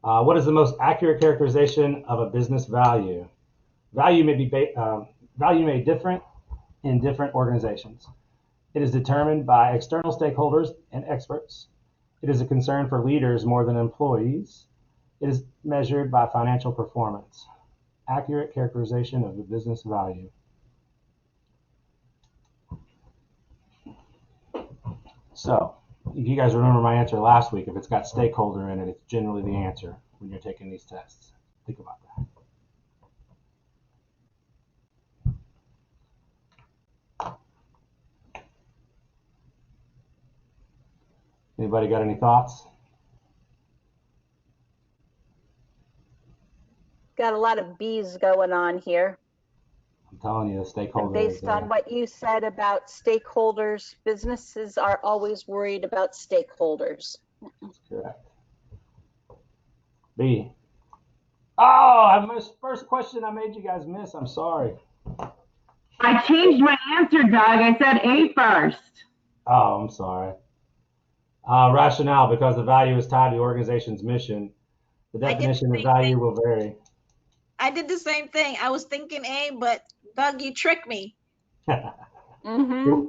S2: What is the most accurate characterization of a business value? Value may differ in different organizations. It is determined by external stakeholders and experts. It is a concern for leaders more than employees. It is measured by financial performance. Accurate characterization of the business value. So, if you guys remember my answer last week, if it's got stakeholder in it, it's generally the answer when you're taking these tests. Think about that. Anybody got any thoughts?
S3: Got a lot of B's going on here.
S2: I'm telling you, the stakeholder.
S3: And based on what you said about stakeholders, businesses are always worried about stakeholders.
S2: That's correct. B. Oh, I missed first question I made you guys miss. I'm sorry.
S4: I changed my answer, Doug. I said A first.
S2: Oh, I'm sorry. Rationale, because the value is tied to the organization's mission. The definition of value will vary.
S5: I did the same thing. I was thinking A, but Doug, you tricked me.
S3: Mm-hmm.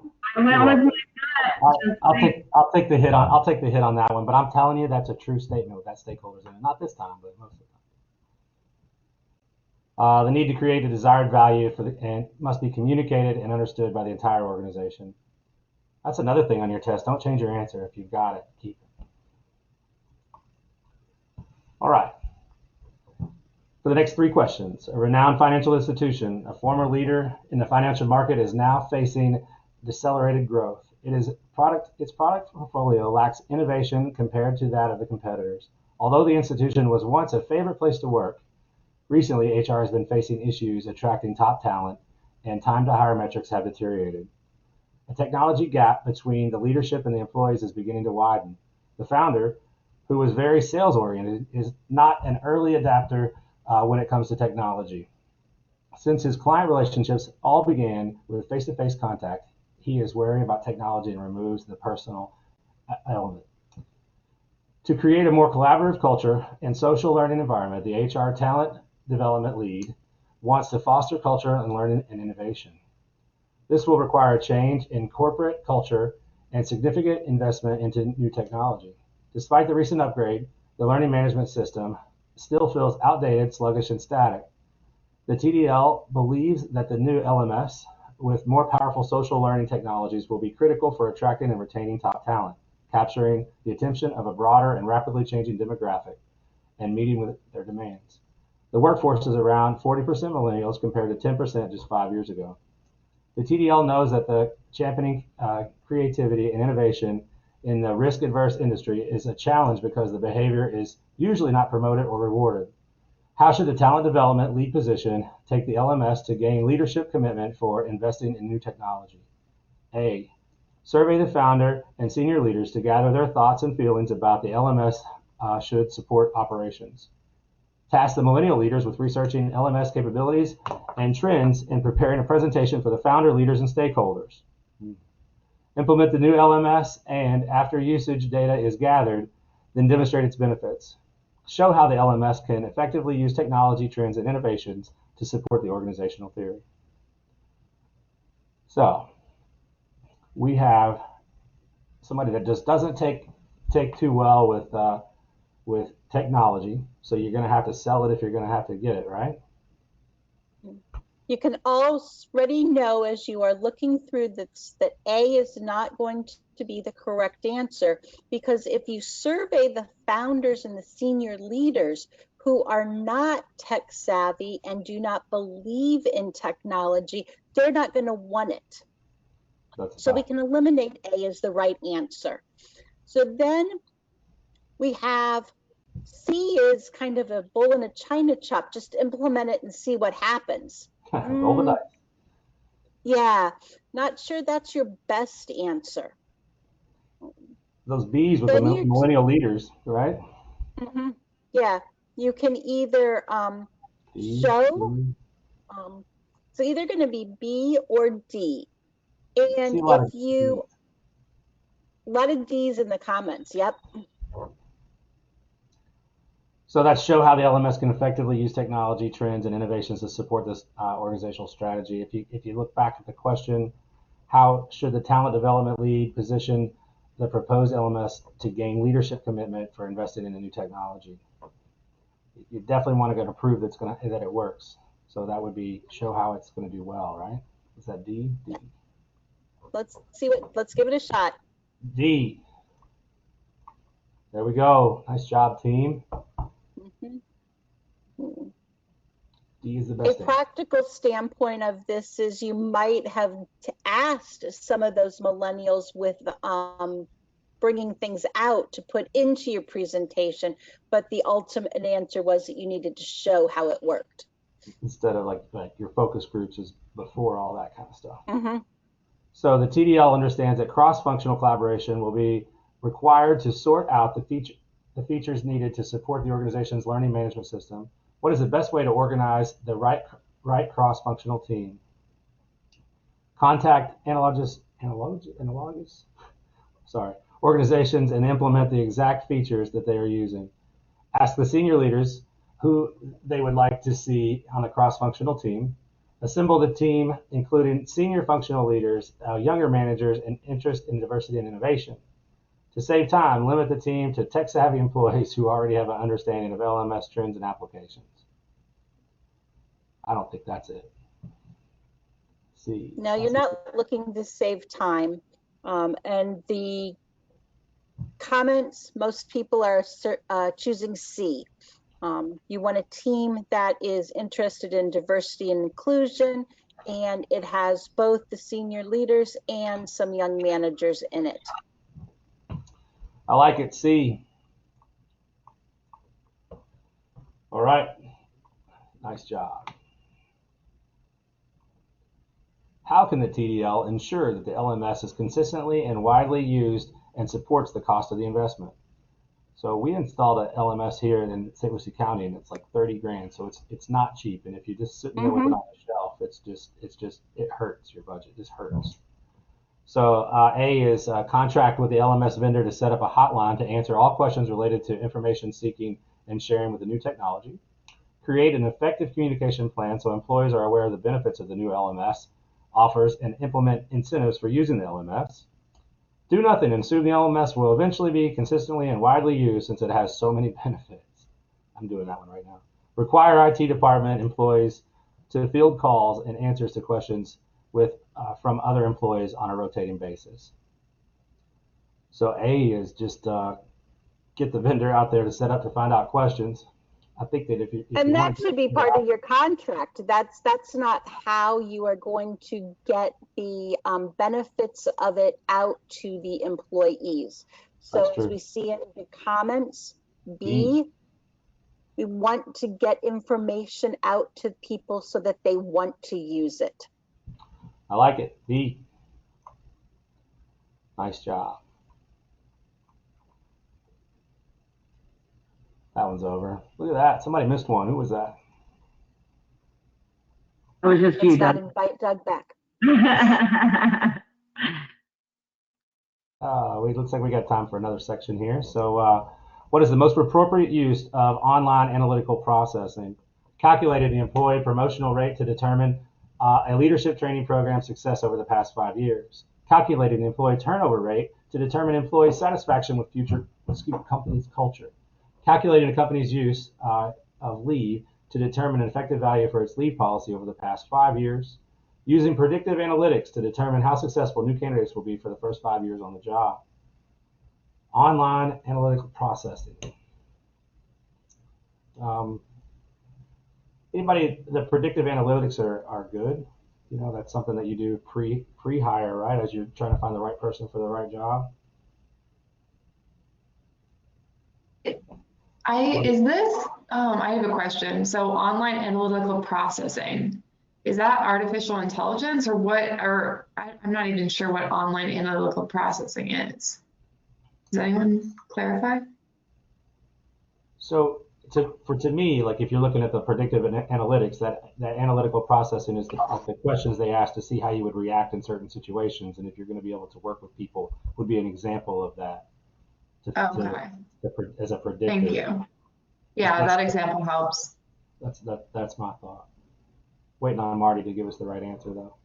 S2: I'll take the hit on that one, but I'm telling you that's a true statement with that stakeholders in it. Not this time, but most of the time. The need to create a desired value and must be communicated and understood by the entire organization. That's another thing on your test. Don't change your answer. If you've got it, keep it. All right. For the next three questions, a renowned financial institution, a former leader in the financial market, is now facing decelerated growth. Its product portfolio lacks innovation compared to that of the competitors. Although the institution was once a favorite place to work, recently HR has been facing issues attracting top talent, and time to hire metrics have deteriorated. A technology gap between the leadership and the employees is beginning to widen. The founder, who was very sales-oriented, is not an early adapter when it comes to technology. Since his client relationships all began with face-to-face contact, he is wary about technology and removes the personal element. To create a more collaborative culture and social learning environment, the HR talent development lead wants to foster culture and learning and innovation. This will require a change in corporate culture and significant investment into new technology. Despite the recent upgrade, the learning management system still feels outdated, sluggish, and static. The TDL believes that the new LMS with more powerful social learning technologies will be critical for attracting and retaining top talent, capturing the attention of a broader and rapidly changing demographic, and meeting with their demands. The workforce is around 40% millennials compared to 10% just 5 years ago. The TDL knows that the championing creativity and innovation in the risk-averse industry is a challenge because the behavior is usually not promoted or rewarded. How should the talent development lead position take the LMS to gain leadership commitment for investing in new technology? A. Survey the founder and senior leaders to gather their thoughts and feelings about the LMS should support operations. Task the millennial leaders with researching LMS capabilities and trends and preparing a presentation for the founder, leaders, and stakeholders. Implement the new LMS, and after usage data is gathered, then demonstrate its benefits. Show how the LMS can effectively use technology, trends, and innovations to support the organizational theory. So, we have somebody that just doesn't take too well with technology, so you're going to have to sell it if you're going to have to get it, right?
S3: You can already know as you are looking through this that A is not going to be the correct answer, because if you survey the founders and the senior leaders who are not tech savvy and do not believe in technology, they're not going to want it. So we can eliminate A as the right answer. So then we have C is kind of a bull in a china shop. Just implement it and see what happens.
S2: Roll the dice.
S3: Yeah, not sure that's your best answer.
S2: Those B's with the millennial leaders, right?
S3: Mm-hmm. Yeah, you can either show, it's either going to be B or D. And if you, a lot of D's in the comments, yep.
S2: So that show how the LMS can effectively use technology, trends, and innovations to support this organizational strategy. If you look back at the question, how should the talent development lead position the proposed LMS to gain leadership commitment for investing in a new technology? You definitely want to prove that it works. So that would be show how it's going to do well, right? Is that D? D.
S3: Let's give it a shot.
S2: D. There we go. Nice job, team.
S3: Mm-hmm.
S2: D is the best.
S3: A practical standpoint of this is you might have asked some of those millennials with bringing things out to put into your presentation, but the ultimate answer was that you needed to show how it worked.
S2: Instead of like your focus groups is before all that kind of stuff.
S3: Mm-hmm.
S2: So the TDL understands that cross-functional collaboration will be required to sort out the features needed to support the organization's learning management system. What is the best way to organize the right cross-functional team? Contact organizations and implement the exact features that they are using. Ask the senior leaders who they would like to see on a cross-functional team. Assemble the team, including senior functional leaders, younger managers, and interest in diversity and innovation. To save time, limit the team to tech-savvy employees who already have an understanding of LMS trends and applications. I don't think that's it. C.
S3: No, you're not looking to save time. And the comments, most people are choosing C. You want a team that is interested in diversity and inclusion, and it has both the senior leaders and some young managers in it.
S2: I like it, C. All right, nice job. How can the TDL ensure that the LMS is consistently and widely used and supports the cost of the investment? So we installed an LMS here in St. Lucie County, and it's like 30 grand. So it's not cheap. And if you just sit there with it on the shelf, it hurts your budget. It just hurts. So A is contract with the LMS vendor to set up a hotline to answer all questions related to information seeking and sharing with the new technology. Create an effective communication plan so employees are aware of the benefits of the new LMS offers and implement incentives for using the LMS. Do nothing and assume the LMS will eventually be consistently and widely used since it has so many benefits. I'm doing that one right now. Require IT department employees to field calls and answers to questions from other employees on a rotating basis. So A is just get the vendor out there to set up to find out questions. I think that if
S3: and that should be part of your contract. That's not how you are going to get the benefits of it out to the employees. So as we see in the comments, B, we want to get information out to people so that they want to use it.
S2: I like it. B. Nice job. That one's over. Look at that. Somebody missed one. Who was that?
S4: It was just you, Doug.
S3: Let's not invite Doug back.
S2: It looks like we got time for another section here. So what is the most appropriate use of online analytical processing? Calculated the employee promotional rate to determine a leadership training program success over the past 5 years. Calculating the employee turnover rate to determine employee satisfaction with company's culture. Calculating a company's use of leave to determine an effective value for its leave policy over the past 5 years. Using predictive analytics to determine how successful new candidates will be for the first 5 years on the job. Online analytical processing. The predictive analytics are good. You know, that's something that you do pre-hire, right? As you're trying to find the right person for the right job.
S6: I have a question. So online analytical processing, is that artificial intelligence or what? Or I'm not even sure what online analytical processing is. Does anyone clarify?
S2: So to me, like if you're looking at the predictive analytics, that analytical processing is the questions they ask to see how you would react in certain situations, and if you're going to be able to work with people, would be an example of that.
S6: Okay.
S2: As a predictive.
S6: Thank you. Yeah, that example helps.
S2: That's my thought. Waiting on Marty to give us the right answer, though.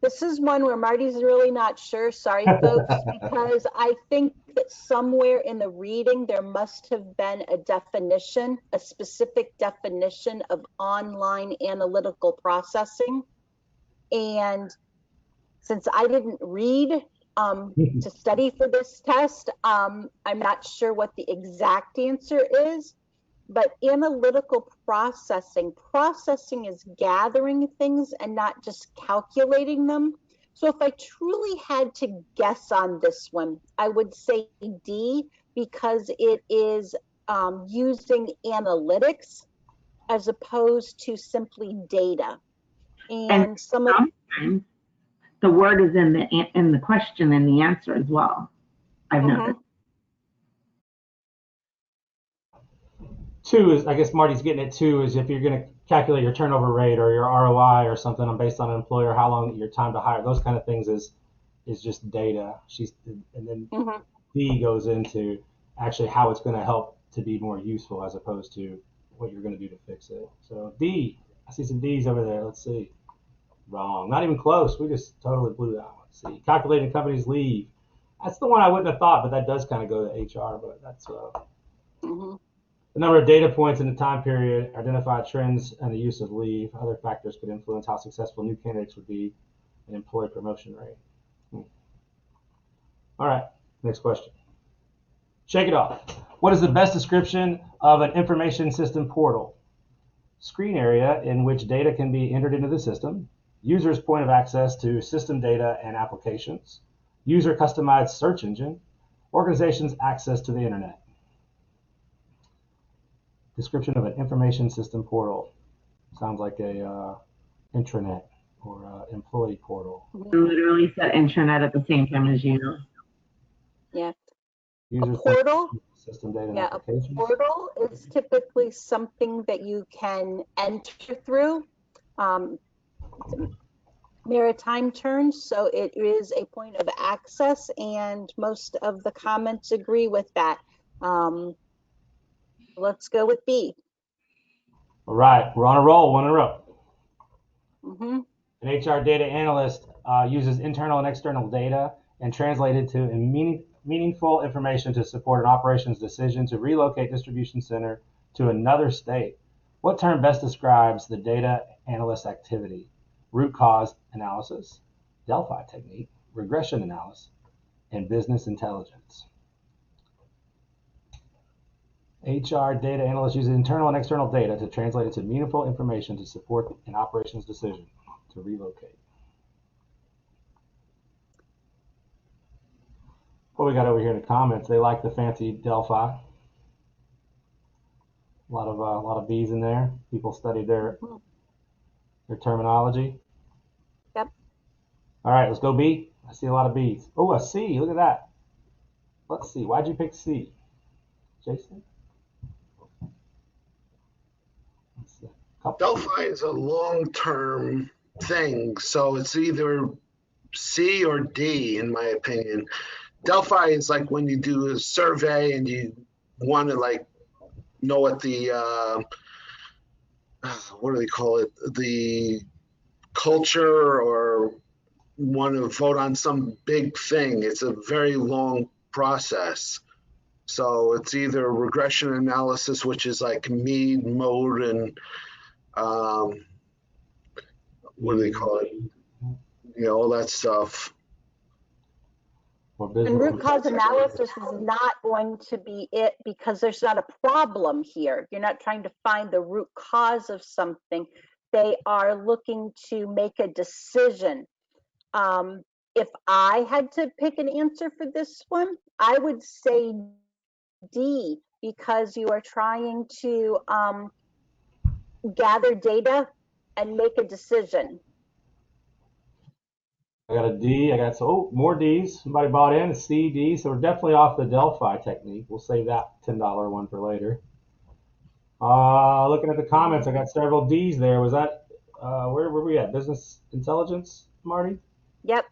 S3: This is one where Marty's really not sure. Sorry, folks, because I think that somewhere in the reading there must have been a definition, a specific definition of online analytical processing. And since I didn't read to study for this test, I'm not sure what the exact answer is. But analytical processing is gathering things and not just calculating them. So if I truly had to guess on this one, I would say D, because it is using analytics as opposed to simply data. And some of
S4: the word is in the question and the answer as well. I've noticed.
S2: Two is, I guess Marty's getting at two, is if you're going to calculate your turnover rate or your ROI or something based on an employer, how long your time to hire, those kind of things is just data. And then D goes into actually how it's going to help to be more useful as opposed to what you're going to do to fix it. So D, I see some D's over there. Let's see. Wrong. Not even close. We just totally blew that one. Let's see. Calculating companies leave. That's the one I wouldn't have thought, but that does kind of go to HR, but that's the number of data points in the time period, identify trends, and the use of leave. Other factors could influence how successful new candidates would be in employee promotion rate. All right, next question. Shake it off. What is the best description of an information system portal? Screen area in which data can be entered into the system. User's point of access to system data and applications. User customized search engine. Organization's access to the internet. Description of an information system portal. Sounds like a intranet or employee portal.
S4: I literally said intranet at the same time as you.
S3: Yeah.
S2: User
S3: a portal.
S2: System data and
S3: Yeah,
S2: applications.
S3: a portal is typically something that you can enter through. Maritime terms, so it is a point of access, and most of the comments agree with that. Let's go with B.
S2: All right, we're on a roll, one in a row.
S3: Mm-hmm.
S2: An HR data analyst uses internal and external data and translated to meaningful information to support an operations decision to relocate distribution center to another state. What term best describes the data analyst activity? Root cause analysis, Delphi technique, regression analysis, and business intelligence. HR data analysts use internal and external data to translate it to meaningful information to support an operations decision to relocate. What we got over here in the comments? They like the fancy Delphi. A lot of B's in there. People studied their terminology.
S3: Yep.
S2: All right, let's go B. I see a lot of B's. Oh, a C. Look at that. Let's see. Why'd you pick C, Jason?
S7: Delphi is a long-term thing, so it's either C or D, in my opinion. Delphi is like when you do a survey and you want to like know what the what do they call it? The culture, or want to vote on some big thing. It's a very long process. So it's either regression analysis, which is like mean, mode, and what do they call it? You know, all that stuff.
S3: And root cause analysis is not going to be it, because there's not a problem here. You're not trying to find the root cause of something. They are looking to make a decision. If I had to pick an answer for this one, I would say D, because you are trying to gather data and make a decision.
S2: I got a D. I got more D's. Somebody bought in a C, D. So we're definitely off the Delphi technique. We'll save that $10 one for later. Looking at the comments, I got several D's there. Was that where were we at? Business intelligence, Marty?
S3: Yep.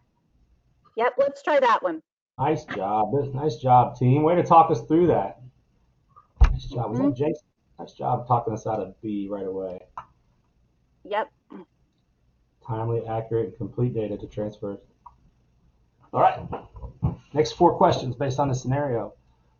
S3: Let's try that one.
S2: Nice job. Nice job, team. Way to talk us through that. Nice job. Was that Jason? Nice job talking us out of B right away.
S3: Yep.
S2: Timely, accurate, and complete data to transfer. All right. Next 4 questions based on the scenario.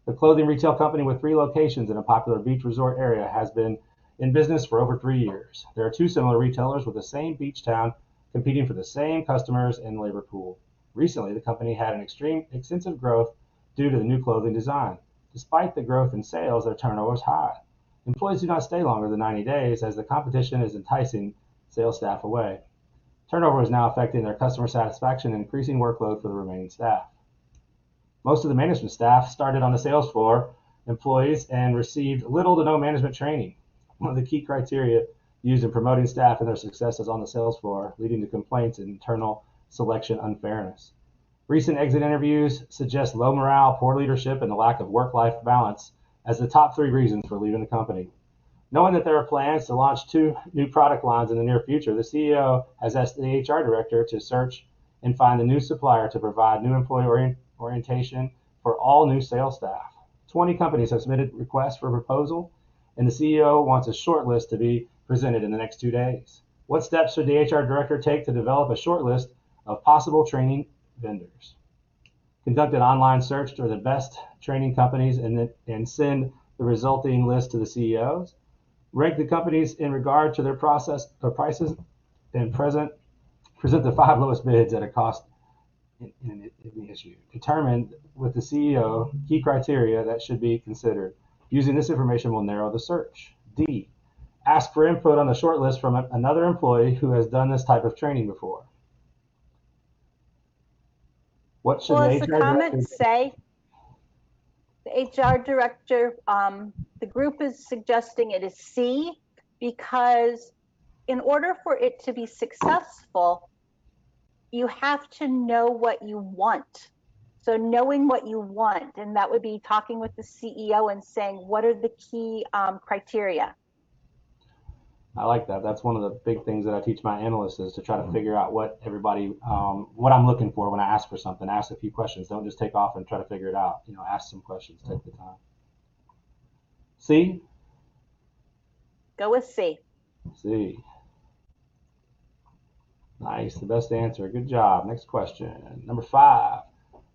S2: The clothing retail company with 3 locations in a popular beach resort area has been in business for over 3 years. There are 2 similar retailers with the same beach town competing for the same customers and labor pool. Recently, the company had an extensive growth due to the new clothing design. Despite the growth in sales, their turnover is high. Employees do not stay longer than 90 days as the competition is enticing sales staff away. Turnover is now affecting their customer satisfaction and increasing workload for the remaining staff. Most of the management staff started on the sales floor employees and received little to no management training. One of the key criteria used in promoting staff and their success is on the sales floor, leading to complaints and internal selection unfairness. Recent exit interviews suggest low morale, poor leadership, and the lack of work-life balance as the top 3 reasons for leaving the company. Knowing that there are plans to launch 2 new product lines in the near future, the CEO has asked the HR director to search and find a new supplier to provide new employee orientation for all new sales staff. 20 companies have submitted requests for proposal, and the CEO wants a short list to be presented in the next 2 days. What steps should the HR director take to develop a short list of possible training vendors? Conduct an online search for the best training companies and send the resulting list to the CEOs. Rank the companies in regard to their prices and present the 5 lowest bids at a cost in the issue. Determine with the CEO key criteria that should be considered. Using this information will narrow the search. D. Ask for input on the short list from another employee who has done this type of training before. What should
S3: Well,
S2: the
S3: as the
S2: HR director
S3: comments say, the HR director, the group is suggesting it is C, because in order for it to be successful, you have to know what you want. So knowing what you want, and that would be talking with the CEO and saying, what are the key criteria?
S2: I like that. That's one of the big things that I teach my analysts is to try to figure out what everybody, what I'm looking for when I ask for something. Ask a few questions. Don't just take off and try to figure it out. You know, ask some questions. Take the time. C?
S3: Go with C.
S2: C. Nice. The best answer. Good job. Next question. Number 5.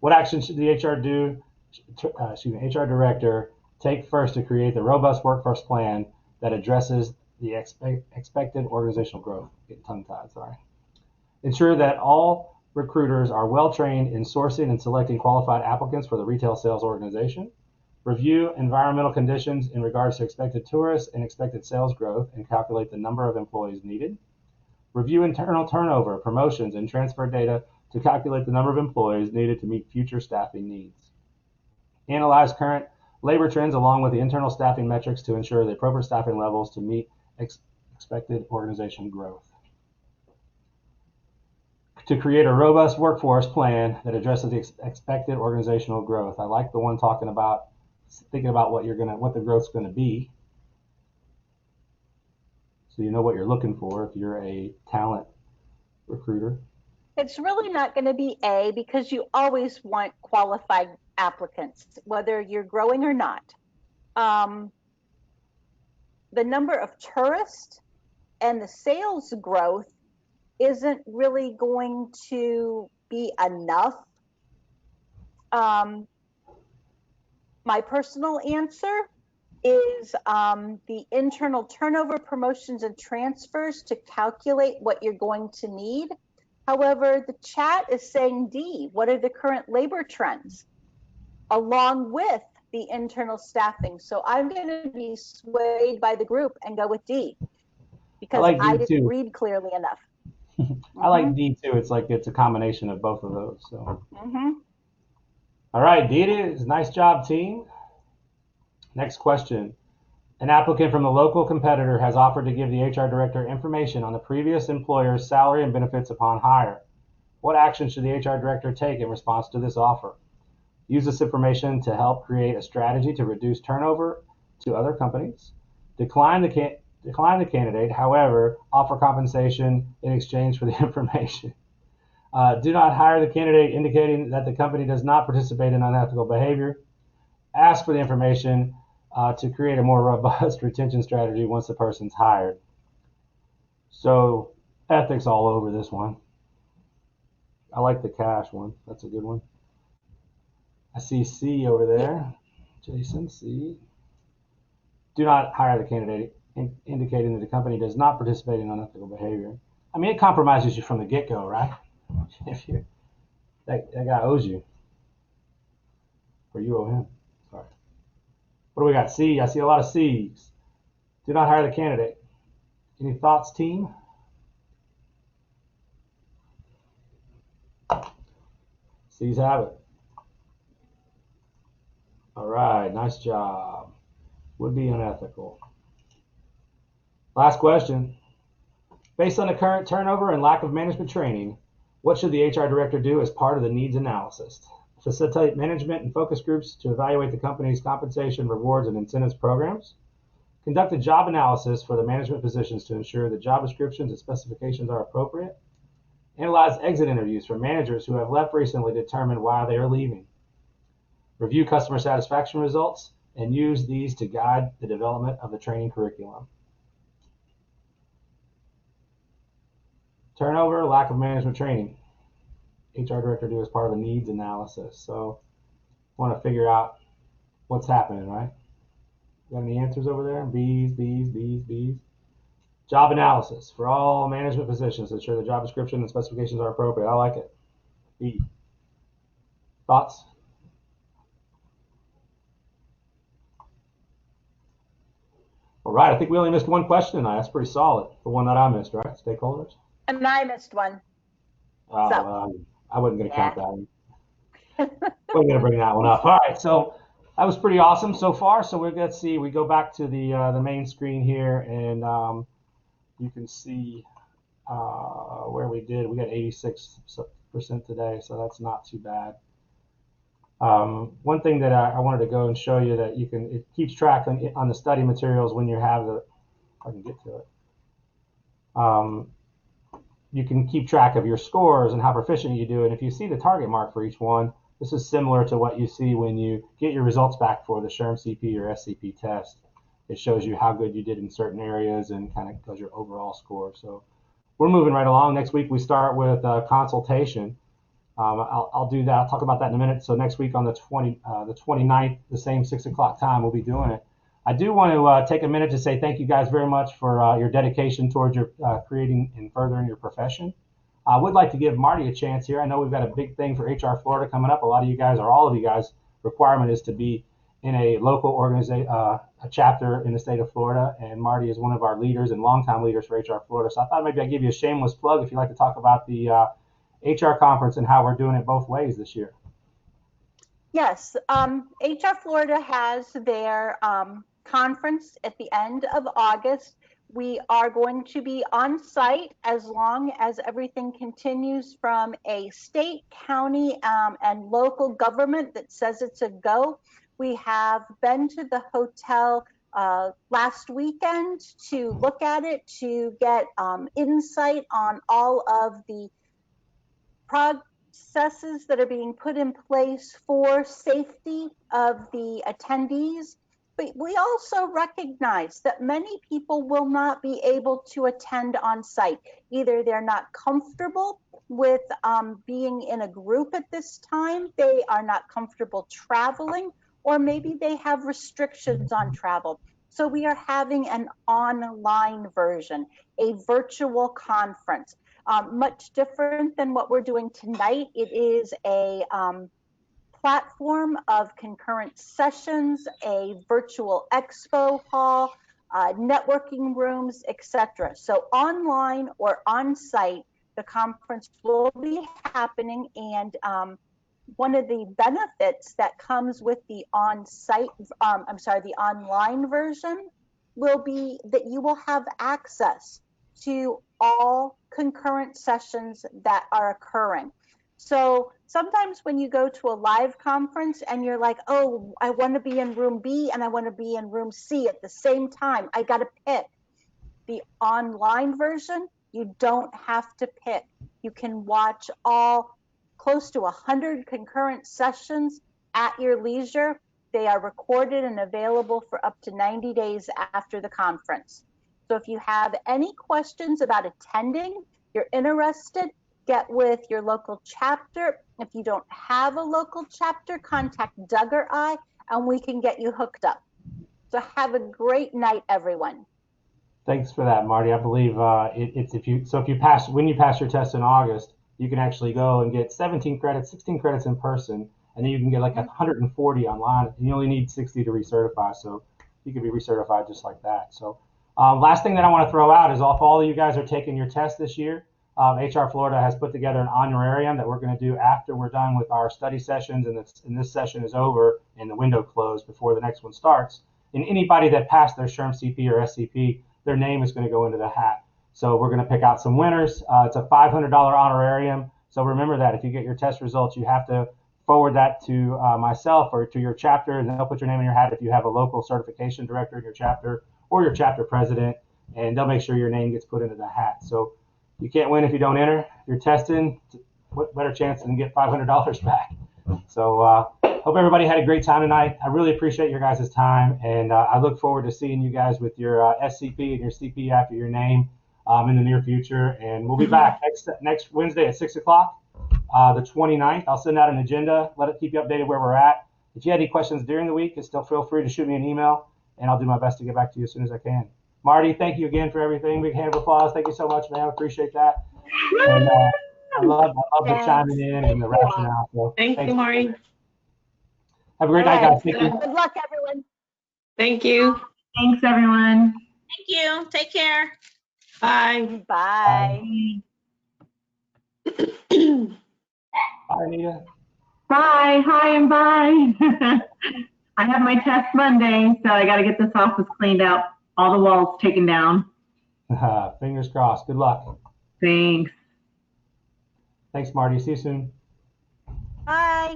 S2: What action should the HR director take first to create the robust workforce plan that addresses the expected organizational growth? Getting tongue-tied, sorry. Ensure that all recruiters are well trained in sourcing and selecting qualified applicants for the retail sales organization. Review environmental conditions in regards to expected tourists and expected sales growth and calculate the number of employees needed. Review internal turnover, promotions, and transfer data to calculate the number of employees needed to meet future staffing needs. Analyze current labor trends along with the internal staffing metrics to ensure the appropriate staffing levels to meet expected organization growth. To create a robust workforce plan that addresses the expected organizational growth. I like the one talking about thinking about what the growth's going to be, so you know what you're looking for if you're a talent recruiter.
S3: It's really not going to be A, because you always want qualified applicants, whether you're growing or not. The number of tourists and the sales growth isn't really going to be enough. My personal answer is the internal turnover, promotions, and transfers to calculate what you're going to need. However, the chat is saying D. What are the current labor trends along with the internal staffing? So I'm going to be swayed by the group and go with D, because I didn't read clearly enough.
S2: I like D too. It's like it's a combination of both of those. So. All right, D it is. Nice job, team. Next question. An applicant from a local competitor has offered to give the HR director information on the previous employer's salary and benefits upon hire. What action should the HR director take in response to this offer? Use this information to help create a strategy to reduce turnover to other companies. Decline the candidate, however, offer compensation in exchange for the information. Do not hire the candidate, indicating that the company does not participate in unethical behavior. Ask for the information to create a more robust retention strategy once the person's hired. So ethics all over this one. I like the cash one. That's a good one. I see C over there. Jason, C. Do not hire the candidate, indicating that the company does not participate in unethical behavior. I mean, it compromises you from the get-go, right? If you that guy owes you, or you owe him. Sorry. What do we got? C. I see a lot of C's. Do not hire the candidate. Any thoughts, team? C's have it. All right, nice job. Would be unethical. Last question. Based on the current turnover and lack of management training, what should the HR director do as part of the needs analysis? Facilitate management and focus groups to evaluate the company's compensation, rewards, and incentives programs. Conduct a job analysis for the management positions to ensure the job descriptions and specifications are appropriate. Analyze exit interviews for managers who have left recently to determine why they are leaving. Review customer satisfaction results and use these to guide the development of the training curriculum. Turnover, lack of management training. HR director do as part of a needs analysis. So want to figure out what's happening, right? Got any answers over there? B's, B's, B's, B's. Job analysis for all management positions to ensure the job description and specifications are appropriate. I like it. B. Thoughts? All right, I think we only missed one question tonight. That's pretty solid. The one that I missed, right? Stakeholders?
S3: And I missed one.
S2: Oh,
S3: So.
S2: well, I wasn't going to count that one. We're going to bring that one up. All right, so that was pretty awesome so far. So let's see. We go back to the main screen here, and you can see where we did. We got 86% today, so that's not too bad. One thing that I wanted to go and show you that it keeps track on the study materials when you have the, if I can get to it. You can keep track of your scores and how proficient you do. And if you see the target mark for each one, this is similar to what you see when you get your results back for the SHRM-CP or SCP test. It shows you how good you did in certain areas and kind of does your overall score. So we're moving right along. Next week we start with consultation. I'll do that. I'll talk about that in a minute. So next week on the 29th, the same 6 o'clock time, we'll be doing it. I do want to take a minute to say thank you guys very much for your dedication towards your creating and furthering your profession. I would like to give Marty a chance here. I know we've got a big thing for HR Florida coming up. A lot of you guys, or all of you guys, requirement is to be in a local organization, a chapter in the state of Florida. And Marty is one of our leaders and longtime leaders for HR Florida. So I thought maybe I'd give you a shameless plug if you'd like to talk about the HR conference and how we're doing it both ways this year.
S3: Yes, HR Florida has their conference at the end of August. We are going to be on site as long as everything continues from a state, county, and local government that says it's a go. We have been to the hotel last weekend to look at it, to get insight on all of the processes that are being put in place for safety of the attendees. But we also recognize that many people will not be able to attend on site. Either they're not comfortable with being in a group at this time, they are not comfortable traveling, or maybe they have restrictions on travel. So we are having an online version, a virtual conference. Much different than what we're doing tonight. It is a platform of concurrent sessions, a virtual expo hall, networking rooms, etc. So online or on site, the conference will be happening, and one of the benefits that comes with the on-site, the online version will be that you will have access to all concurrent sessions that are occurring. So sometimes when you go to a live conference and you're like, oh, I want to be in room B and I want to be in room C at the same time, I got to pick. The online version, you don't have to pick. You can watch all close to 100 concurrent sessions at your leisure They are recorded and available for up to 90 days after the conference. So if you have any questions about attending, you're interested, get with your local chapter. If you don't have a local chapter, contact Doug or I, and we can get you hooked up. So have a great night, everyone.
S2: Thanks for that, Marty. I believe if you pass when you pass your test in August, you can actually go and get 17 credits, 16 credits in person, and then you can get like 140 online. And you only need 60 to recertify, so you can be recertified just like that. So last thing that I want to throw out is if all of you guys are taking your test this year, HR Florida has put together an honorarium that we're going to do after we're done with our study sessions and this session is over and the window closed before the next one starts. And anybody that passed their SHRM-CP or SCP, their name is going to go into the hat. So we're going to pick out some winners. It's a $500 honorarium. So remember that if you get your test results, you have to forward that to myself or to your chapter, and they'll put your name in your hat if you have a local certification director in your chapter or your chapter president, and they'll make sure your name gets put into the hat. So you can't win if you don't enter. If you're testing, what better chance than to get $500 back? So hope everybody had a great time tonight. I really appreciate your guys' time, and I look forward to seeing you guys with your SCP and your CP after your name in the near future. And we'll be back next Wednesday at 6 o'clock, the 29th. I'll send out an agenda, let it keep you updated where we're at. If you had any questions during the week, still feel free to shoot me an email, and I'll do my best to get back to you as soon as I can. Marty, thank you again for everything. Big hand of applause. Thank you so much, man. I appreciate that. And I love the chiming in and the rationale. So,
S8: Thank you, Marty.
S2: have a great night, guys. Thank you.
S3: Good luck, everyone.
S8: Thanks, everyone.
S5: Thank you. Take care.
S8: Bye.
S3: Bye.
S2: Bye, Anita.
S4: Bye, hi, and bye. I have my test Monday, so I got to get this office cleaned out, all the walls taken down.
S2: Fingers crossed. Good luck.
S4: Thanks.
S2: Thanks, Marty. See you soon.
S3: Bye.